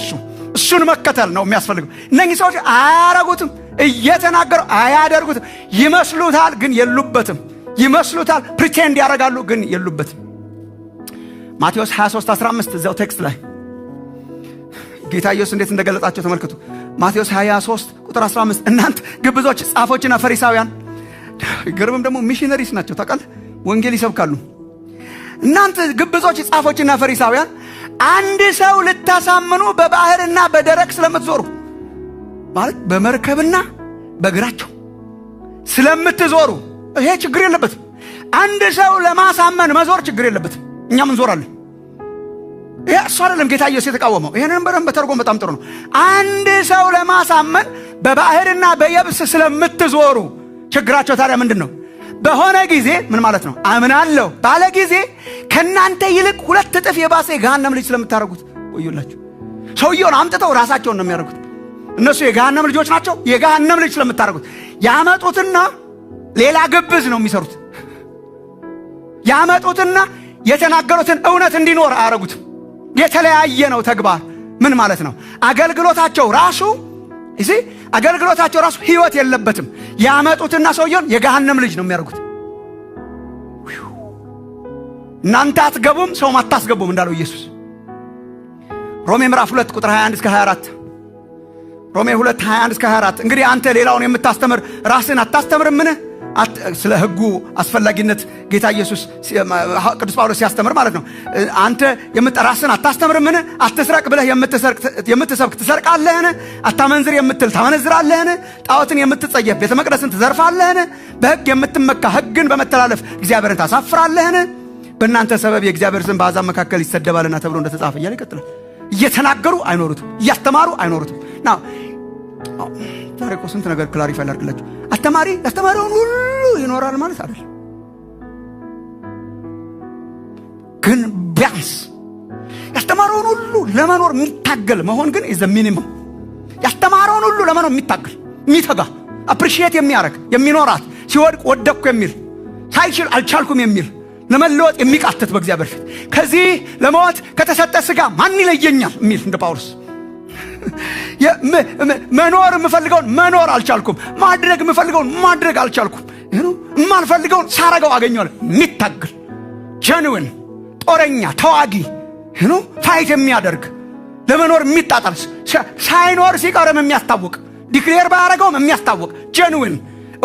እሱን መከተል ነው የሚያስፈልገው። እነኚህ ሰዎች አያረጉትም፣ እየተናገሩ አያደርጉትም። ይመስሉታል ግን የሉበትም። ይመስሉታል፣ ፕሪቴንድ ያደርጋሉ ግን የሉበትም። ማቴዎስ 23:15 እዛው ቴክስት ላይ ጌታ ኢየሱስ እንዴት እንደገለጻቸው ተመልከቱ። ማቴዎስ 23:15 እናንተ ግብዞች ጻፎችና ፈሪሳውያን፣ ግርምም ደግሞ ሚሽነሪስ ናቸው ታውቃለህ፣ ወንጌል ይሰብካሉ። እናንተ ግብዞች ጻፎችና ፈሪሳውያን አንድ ሰው ልታሳምኑ በባህርና በደረቅ ስለምትዞሩ ማለት በመርከብና በእግራቸው ስለምትዞሩ ይሄ ችግር የለበትም። አንድ ሰው ለማሳመን መዞር ችግር የለበትም። እኛም እንዞራለን። ይሄ እሱ አይደለም ጌታ ኢየሱስ የተቃወመው። ይሄንን በደንብ በተርጎም በጣም ጥሩ ነው። አንድ ሰው ለማሳመን በባህርና በየብስ ስለምትዞሩ ችግራቸው ታዲያ ምንድን ነው? በሆነ ጊዜ ምን ማለት ነው? አምናለሁ ባለ ጊዜ ከናንተ ይልቅ 2 እጥፍ የባሰ የገሃነም ልጅ ስለምታረጉት ወዮላችሁ። ሰውየውን አምጥተው ራሳቸውን ነው የሚያደርጉት። እነሱ የገሃነም ልጆች ናቸው። የገሃነም ልጅ ስለምታረጉት ያመጡትና ሌላ ግብዝ ነው የሚሰሩት። ያመጡትና የተናገሩትን እውነት እንዲኖር አያረጉትም። የተለያየ ነው ተግባር። ምን ማለት ነው? አገልግሎታቸው ራሱ ህይወት የለበትም። ያመጡትና ሰውየውን የገሃነም ልጅ ነው የሚያደርጉት። እናንተ አትገቡም፣ ሰውም አታስገቡም እንዳለው ኢየሱስ ሮሜ ምዕራፍ 2 ቁጥር 21-24 ሮሜ 2:21-24 እንግዲህ አንተ ሌላውን የምታስተምር ራስን አታስተምርምን? ስለ ሕጉ አስፈላጊነት ጌታ ኢየሱስ ቅዱስ ጳውሎስ ሲያስተምር ማለት ነው። አንተ ራስን አታስተምርምን? አትስረቅ ብለህ የምትሰብክ ትሰርቃለህን? አታመንዝር የምትል ታመነዝራለህን? ጣዖትን የምትጸየፍ ቤተ መቅደስን ትዘርፋለህን? በሕግ የምትመካ ሕግን በመተላለፍ እግዚአብሔርን ታሳፍራለህን? በእናንተ ሰበብ የእግዚአብሔር ስም በአሕዛብ መካከል ይሰደባልና ተብሎ እንደተጻፈ እያለ ይቀጥላል። እየተናገሩ አይኖሩትም፣ እያስተማሩ አይኖሩትም። ዛሬ እኮ ስንት ነገር ክላሪፋይ ላድርግላችሁ። አስተማሪ ያስተማረውን ሁሉ ይኖራል ማለት አይደለም። ግን ቢያንስ ያስተማረውን ሁሉ ለመኖር የሚታገል መሆን ግን ኢዝ ዘ ሚኒመም። ያስተማረውን ሁሉ ለመኖር የሚታገል የሚተጋ አፕሪሺየት የሚያደርግ የሚኖራት ሲወድቅ ወደቅኩ የሚል ሳይችል አልቻልኩም የሚል ለመለወጥ የሚቃተት በእግዚአብሔር ፊት ከዚህ ለሞት ከተሰጠ ሥጋ ማን ይለየኛል የሚል እንደ ጳውሎስ መኖር የምፈልገውን መኖር አልቻልኩም፣ ማድረግ የምፈልገውን ማድረግ አልቻልኩም፣ የማልፈልገውን ሳረገው አገኘዋለሁ። የሚታገል ጀንዊን ጦረኛ ተዋጊ ፋይት የሚያደርግ ለመኖር የሚጣጣል ሳይኖር ሲቀርም የሚያስታውቅ ዲክሌር ባያደረገውም የሚያስታውቅ ጀንዊን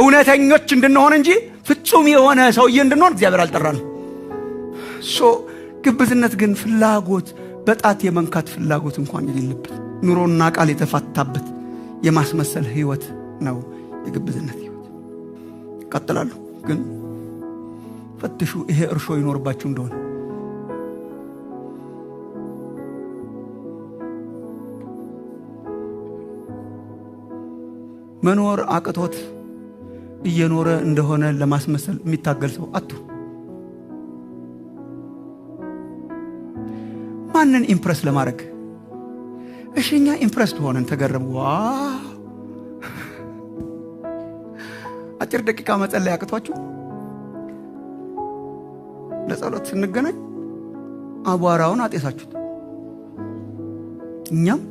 እውነተኞች እንድንሆን እንጂ ፍጹም የሆነ ሰውዬ እንድንሆን እግዚአብሔር አልጠራንም። ግብዝነት ግን ፍላጎት በጣት የመንካት ፍላጎት እንኳን የሌለበት ኑሮና ቃል የተፋታበት የማስመሰል ህይወት ነው የግብዝነት ህይወት። ቀጥላሉ ግን ፈትሹ፣ ይሄ እርሾ ይኖርባችሁ እንደሆነ። መኖር አቅቶት እየኖረ እንደሆነ ለማስመሰል የሚታገል ሰው አቱ ማንን ኢምፕረስ ለማድረግ? እሺኛ ኢምፕረስድ ሆነን ተገረሙ። አጭር ደቂቃ መጸለይ አቅቷችሁ ለጸሎት ስንገናኝ አቧራውን አጤሳችሁት። እኛም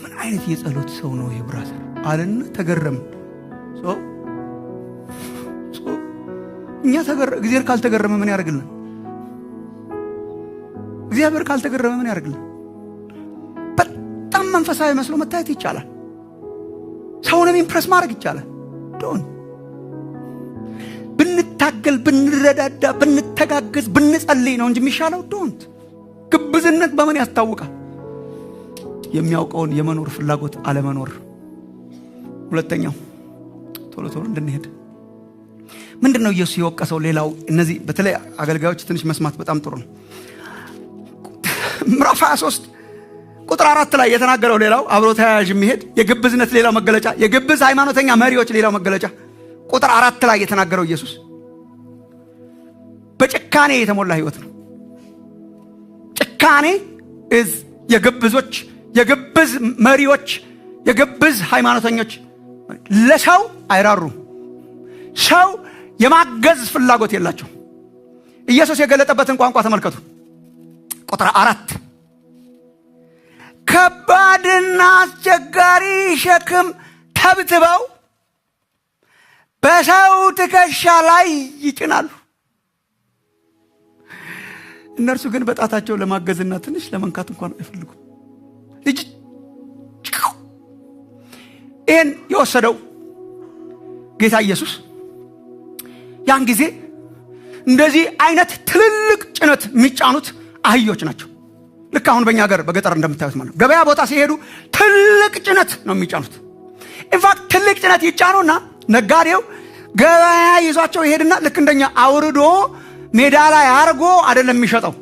ምን አይነት የጸሎት ሰው ነው ይሄ ብራዘር አለና ተገረም። እኛ እግዚአብሔር ካልተገረመ ምን ያደርግልን? እግዚአብሔር ካልተገረመ ምን ያደርግልን? በጣም መንፈሳዊ መስሎ መታየት ይቻላል። ሰውንም ኢምፕረስ ማድረግ ይቻላል። ዶን ብንታገል፣ ብንረዳዳ፣ ብንተጋገዝ፣ ብንጸልይ ነው እንጂ የሚሻለው ዶንት። ግብዝነት በምን ያስታውቃል? የሚያውቀውን የመኖር ፍላጎት አለመኖር። ሁለተኛው ቶሎ እንድንሄድ ምንድነው ኢየሱስ የወቀሰው? ሌላው እነዚህ በተለይ አገልጋዮች ትንሽ መስማት በጣም ጥሩ ነው። ምዕራፍ 23 ቁጥር 4 ላይ የተናገረው ሌላው አብሮ ተያያዥ የሚሄድ የግብዝነት ሌላው መገለጫ፣ የግብዝ ሃይማኖተኛ መሪዎች ሌላው መገለጫ ቁጥር 4 ላይ የተናገረው ኢየሱስ በጭካኔ የተሞላ ህይወት ነው። ጭካኔ የግብዞች፣ የግብዝ መሪዎች፣ የግብዝ ሃይማኖተኞች ለሰው አይራሩም። ሰው የማገዝ ፍላጎት የላቸው። ኢየሱስ የገለጠበትን ቋንቋ ተመልከቱ። ቁጥር 4 ከባድና አስቸጋሪ ሸክም ተብትበው በሰው ትከሻ ላይ ይጭናሉ። እነርሱ ግን በጣታቸው ለማገዝና ትንሽ ለመንካት እንኳን አይፈልጉም። ይህን የወሰደው ጌታ ኢየሱስ ያን ጊዜ እንደዚህ አይነት ትልልቅ ጭነት የሚጫኑት አህዮች ናቸው። ልክ አሁን በእኛ ሀገር በገጠር እንደምታዩት ማለት ነው። ገበያ ቦታ ሲሄዱ ትልቅ ጭነት ነው የሚጫኑት። ኢንፋክት ትልቅ ጭነት ይጫኑና ነጋዴው ገበያ ይዟቸው ይሄድና ልክ እንደኛ አውርዶ ሜዳ ላይ አርጎ አይደለም የሚሸጠው።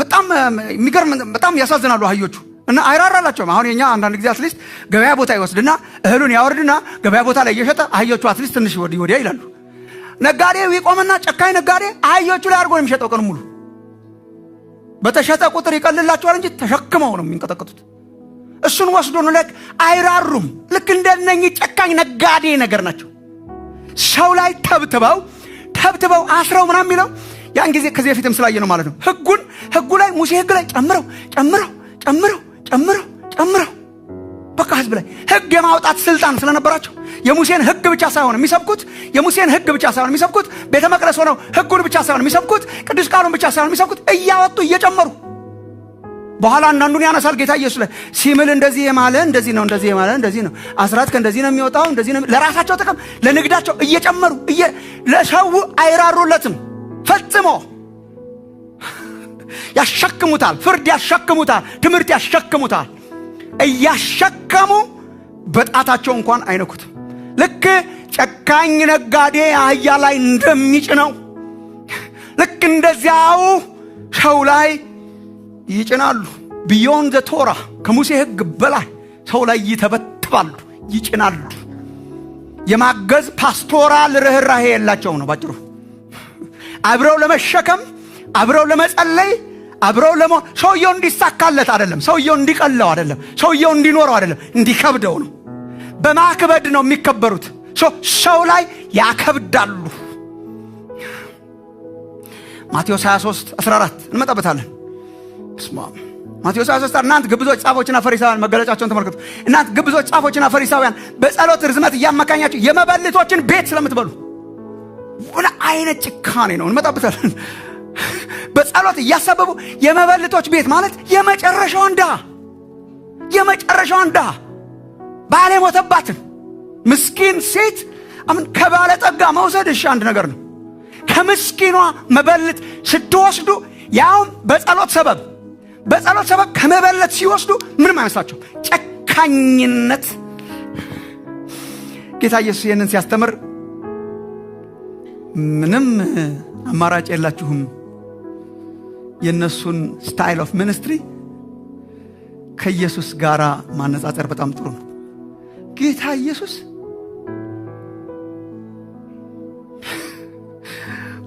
በጣም የሚገርም፣ በጣም ያሳዝናሉ አህዮቹ እና አይራራላቸውም። አሁን የኛ አንዳንድ ጊዜ አትሊስት ገበያ ቦታ ይወስድና እህሉን ያወርድና ገበያ ቦታ ላይ እየሸጠ አህዮቹ አትሊስት ትንሽ ወዲያ ይላሉ። ነጋዴው ይቆምና ጨካኝ ነጋዴ አህዮቹ ላይ አርጎ የሚሸጠው ቀን ሙሉ በተሸጠ ቁጥር ይቀልላቸዋል እንጂ ተሸክመው ነው የሚንቀጠቀጡት። እሱን ወስዶ ነው ለክ አይራሩም። ልክ እንደነኚህ ጨካኝ ነጋዴ ነገር ናቸው። ሰው ላይ ተብትበው አስረው ምናምን የሚለው ያን ጊዜ ከዚህ በፊትም ስላየ ነው ማለት ነው። ህጉ ላይ ሙሴ ህግ ላይ ጨምረው በቃ ህዝብ ላይ ህግ የማውጣት ስልጣን ስለነበራቸው የሙሴን ህግ ብቻ ሳይሆን የሚሰብኩት ቤተ መቅደስ ሆነው ህጉን ብቻ ሳይሆን የሚሰብኩት ቅዱስ ቃሉን ብቻ ሳይሆን የሚሰብኩት እያወጡ እየጨመሩ በኋላ አንዳንዱን ያነሳል ጌታ ኢየሱስ ላይ ሲምል እንደዚህ የማለ እንደዚህ ነው አስራት ከእንደዚህ ነው የሚወጣው እንደዚህ ነው። ለራሳቸው ጥቅም ለንግዳቸው እየጨመሩ ለሰው አይራሩለትም። ፈጽሞ ያሸክሙታል፣ ፍርድ ያሸክሙታል፣ ትምህርት ያሸክሙታል። እያሸከሙ በጣታቸው እንኳን አይነኩትም። ልክ ጨካኝ ነጋዴ አህያ ላይ እንደሚጭነው ልክ እንደዚያው ሰው ላይ ይጭናሉ። ቢዮንድ ቶራ ከሙሴ ህግ በላይ ሰው ላይ ይተበትባሉ፣ ይጭናሉ። የማገዝ ፓስቶራል ርህራሄ የላቸው ነው ባጭሩ። አብረው ለመሸከም፣ አብረው ለመጸለይ፣ አብረው ሰውየው እንዲሳካለት አይደለም፣ ሰውየው እንዲቀለው አይደለም፣ ሰውየው እንዲኖረው አይደለም፣ እንዲከብደው ነው። በማክበድ ነው የሚከበሩት። ሰው ላይ ያከብዳሉ። ማቴዎስ 23:14 እንመጣበታለን። ማቴዎስ 23 እናንተ ግብዞች ጻፎችና ፈሪሳውያን መገለጫቸውን ተመልከቱ። እናንተ ግብዞች ጻፎችና ፈሪሳውያን በጸሎት ርዝመት እያመካኛችሁ የመበለቶችን ቤት ስለምትበሉ። ምን አይነት ጭካኔ ነው! እንመጣበታለን። በጸሎት እያሰበቡ የመበለቶች ቤት ማለት የመጨረሻውን ድሃ ባለ ሞተባትን ምስኪን ሴት አሁን ከባለ ጠጋ መውሰድ እሺ አንድ ነገር ነው። ከምስኪኗ መበለት ስትወስዱ ያውም በጸሎት ሰበብ ከመበለት ሲወስዱ ምንም አይመስላቸው ጨካኝነት። ጌታ ኢየሱስ ይህንን ሲያስተምር ምንም አማራጭ የላችሁም። የነሱን ስታይል ኦፍ ሚኒስትሪ ከኢየሱስ ጋራ ማነጻጸር በጣም ጥሩ ነው። ጌታ ኢየሱስ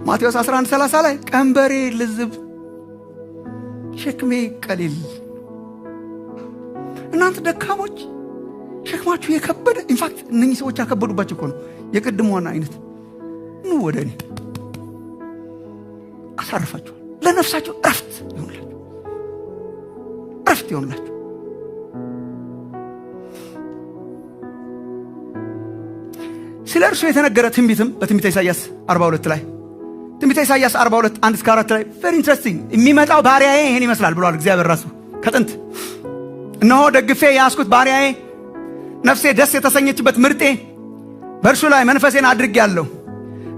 ማቴዎስ 11:30 ላይ ቀንበሬ ልዝብ ሸክሜ ቀሊል፣ እናንተ ደካሞች ሸክማችሁ የከበደ። ኢንፋክት እነኚህ ሰዎች ያከበዱባቸው እኮ ነው የቅድሞና አይነት ኑ ወደ እኔ አሳርፋችኋል፣ ለነፍሳችሁ እረፍት ይሆንላችሁ። ስለ እርሱ የተነገረ ትንቢትም በትንቢተ ኢሳይያስ 42 ላይ ትንቢተ ኢሳይያስ 42 1-4 ላይ very interesting የሚመጣው ባሪያዬ ይሄን ይመስላል ብሏል እግዚአብሔር ራሱ ከጥንት። እነሆ ደግፌ ያስኩት ባሪያዬ ነፍሴ ደስ የተሰኘችበት ምርጤ በእርሱ ላይ መንፈሴን አድርጌአለሁ።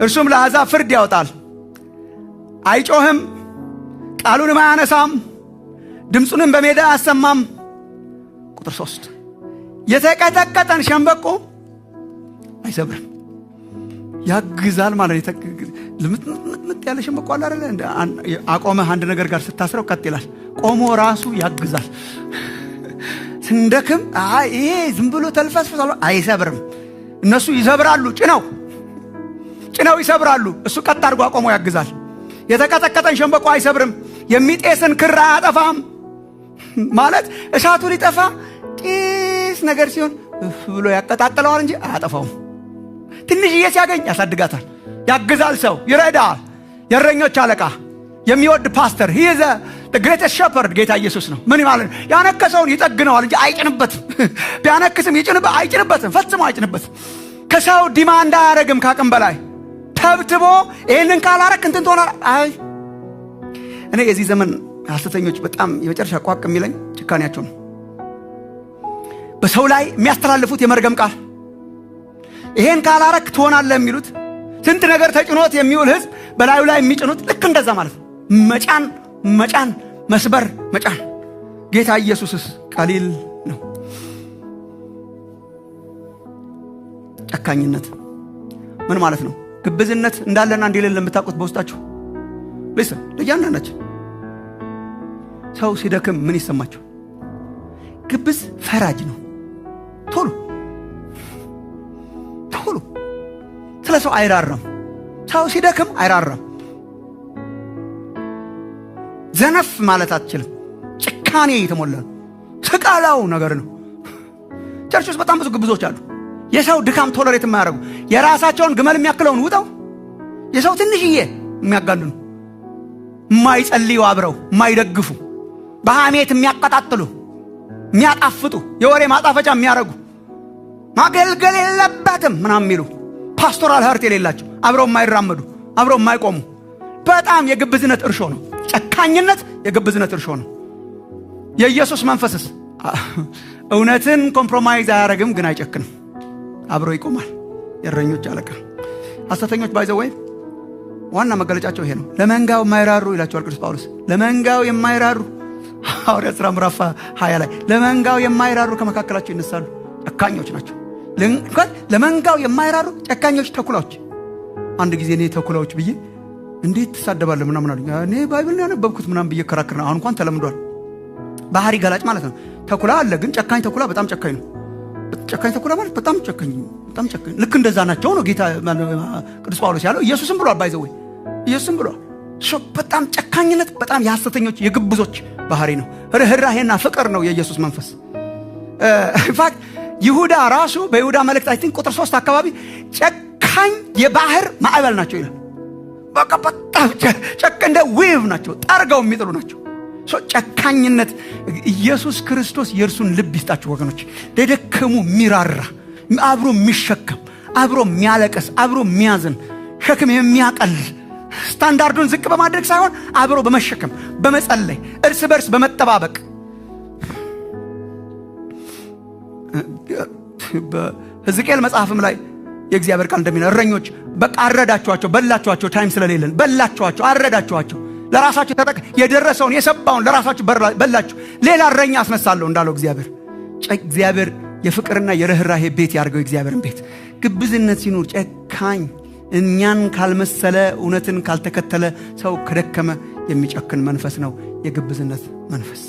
እርሱም ለአሕዛብ ፍርድ ያወጣል። አይጮህም፣ ቃሉንም አያነሳም፣ ድምፁንም በሜዳ አያሰማም። ቁጥር 3 የተቀጠቀጠን ሸምበቆ አይሰብርም። ያግዛል ማለት ልምጥ ያለ ሸምበቆ አለ አይደል? አቆመህ አንድ ነገር ጋር ስታስረው ቀጥ ይላል። ቆሞ ራሱ ያግዛል። ስንደክም ይሄ ዝም ብሎ ተልፈስፍስ አይሰብርም። እነሱ ይሰብራሉ፣ ጭነው ይሰብራሉ። እሱ ቀጥ አድርጎ አቆሞ ያግዛል። የተቀጠቀጠን ሸምበቆ አይሰብርም። የሚጤስን ክር አያጠፋም። ማለት እሳቱ ሊጠፋ ጢስ ነገር ሲሆን ብሎ ያቀጣጥለዋል እንጂ አያጠፋውም። ትንሽዬ ሲያገኝ ያሳድጋታል፣ ያግዛል፣ ሰው ይረዳል። የእረኞች አለቃ የሚወድ ፓስተር he is the greatest shepherd ጌታ ኢየሱስ ነው። ምን ማለት ያነከሰውን ይጠግነዋል እንጂ አይጭንበትም። ቢያነክስም አይጭንበትም፣ ፈጽሞ አይጭንበትም። ከሰው ዲማንድ አያረግም ካቅም በላይ ተብትቦ ይሄንን ካላረክ እንትን ትሆናል። እኔ የዚህ ዘመን ሐሰተኞች በጣም የመጨረሻ ቋቅ የሚለኝ ጭካኔያቸው ነው። በሰው ላይ የሚያስተላልፉት የመርገም ቃል ይሄን ካላረክ ትሆናለህ የሚሉት ስንት ነገር ተጭኖት የሚውል ህዝብ በላዩ ላይ የሚጭኑት ልክ እንደዛ ማለት ነው። መጫን፣ መስበር፣ መጫን። ጌታ ኢየሱስስ ቀሊል ነው። ጨካኝነት ምን ማለት ነው? ግብዝነት እንዳለና እንደሌለ የምታውቁት በውስጣችሁ ለሰው ለያንዳንዳችን ሰው ሲደክም ምን ይሰማችሁ? ግብዝ ፈራጅ ነው። ቶሎ ስለ ሰው አይራራም። ሰው ሲደክም አይራራም። ዘነፍ ማለት አትችልም። ጭካኔ የተሞላ ስቃላው ነገር ነው። ቸርች ውስጥ በጣም ብዙ ግብዞች አሉ። የሰው ድካም ቶለሬት የማያደርጉ የራሳቸውን ግመል የሚያክለውን ውጠው የሰው ትንሽዬ የሚያጋልሉ፣ የማይጸልዩ፣ አብረው የማይደግፉ፣ በሐሜት የሚያቀጣጥሉ፣ የሚያጣፍጡ፣ የወሬ ማጣፈጫ የሚያደርጉ፣ ማገልገል የለበትም ምናምን የሚሉ ፓስቶራል ሀርት የሌላቸው፣ አብረው የማይራመዱ፣ አብረው የማይቆሙ በጣም የግብዝነት እርሾ ነው። ጨካኝነት የግብዝነት እርሾ ነው። የኢየሱስ መንፈስስ እውነትን ኮምፕሮማይዝ አያረግም፣ ግን አይጨክንም፣ አብሮ ይቆማል። የእረኞች አለቃ። ሐሰተኞች ባይዘው ወይ ዋና መገለጫቸው ይሄ ነው። ለመንጋው የማይራሩ ይላቸዋል ቅዱስ ጳውሎስ። ለመንጋው የማይራሩ ሐዋርያት ሥራ ምዕራፍ 20 ላይ ለመንጋው የማይራሩ ከመካከላቸው ይነሳሉ። ጨካኞች ናቸው። ለመንጋው የማይራሩ ጨካኞች ተኩላዎች። አንድ ጊዜ እኔ ተኩላዎች ብዬ እንዴት ትሳደባለህ ምናምን አሉኝ። እኔ ባይብል ነው ያነበብኩት ምናምን ብዬ ከራከርና አሁን እንኳን ተለምዷል። ባህሪ ገላጭ ማለት ነው። ተኩላ አለ፣ ግን ጨካኝ ተኩላ በጣም ጨካኝ ነው። ጨካኝ ተኩላ ማለት በጣም ጨካኝ። ልክ እንደዛ ናቸው ነው ጌታ ቅዱስ ጳውሎስ ያለው። ኢየሱስም ብሏል። ባይዘው ኢየሱስም ብሏል። በጣም ጨካኝነት በጣም የሐሰተኞች የግብዞች ባህሪ ነው። ርህራሄና ፍቅር ነው የኢየሱስ መንፈስ። ኢንፋክት ይሁዳ ራሱ በይሁዳ መልእክት አይ ቲንክ ቁጥር 3 አካባቢ ጨካኝ የባህር ማዕበል ናቸው ይላል። በቃ በጣም እንደ ዌቭ ናቸው፣ ጠርገው የሚጥሉ ናቸው። ጨካኝነት ኢየሱስ ክርስቶስ የእርሱን ልብ ይስጣችሁ ወገኖች። ለደከሙ የሚራራ፣ አብሮ የሚሸከም፣ አብሮ የሚያለቅስ፣ አብሮ የሚያዝን፣ ሸክም የሚያቀል፣ ስታንዳርዱን ዝቅ በማድረግ ሳይሆን አብሮ በመሸከም በመጸለይ፣ እርስ በርስ በመጠባበቅ። በሕዝቅኤል መጽሐፍም ላይ የእግዚአብሔር ቃል እንደሚለው እረኞች በቃ አረዳችኋቸው፣ በላችኋቸው፣ ታይም ስለሌለን በላችኋቸው፣ አረዳችኋቸው፣ ለራሳቸው ተጠቅ የደረሰውን የሰባውን ለራሳቸው በላችሁ፣ ሌላ እረኛ አስነሳለሁ እንዳለው እግዚአብሔር የፍቅርና የርህራሄ ቤት ያድርገው። እግዚአብሔርን ቤት ግብዝነት ሲኖር ጨካኝ፣ እኛን ካልመሰለ፣ እውነትን ካልተከተለ፣ ሰው ከደከመ የሚጨክን መንፈስ ነው የግብዝነት መንፈስ።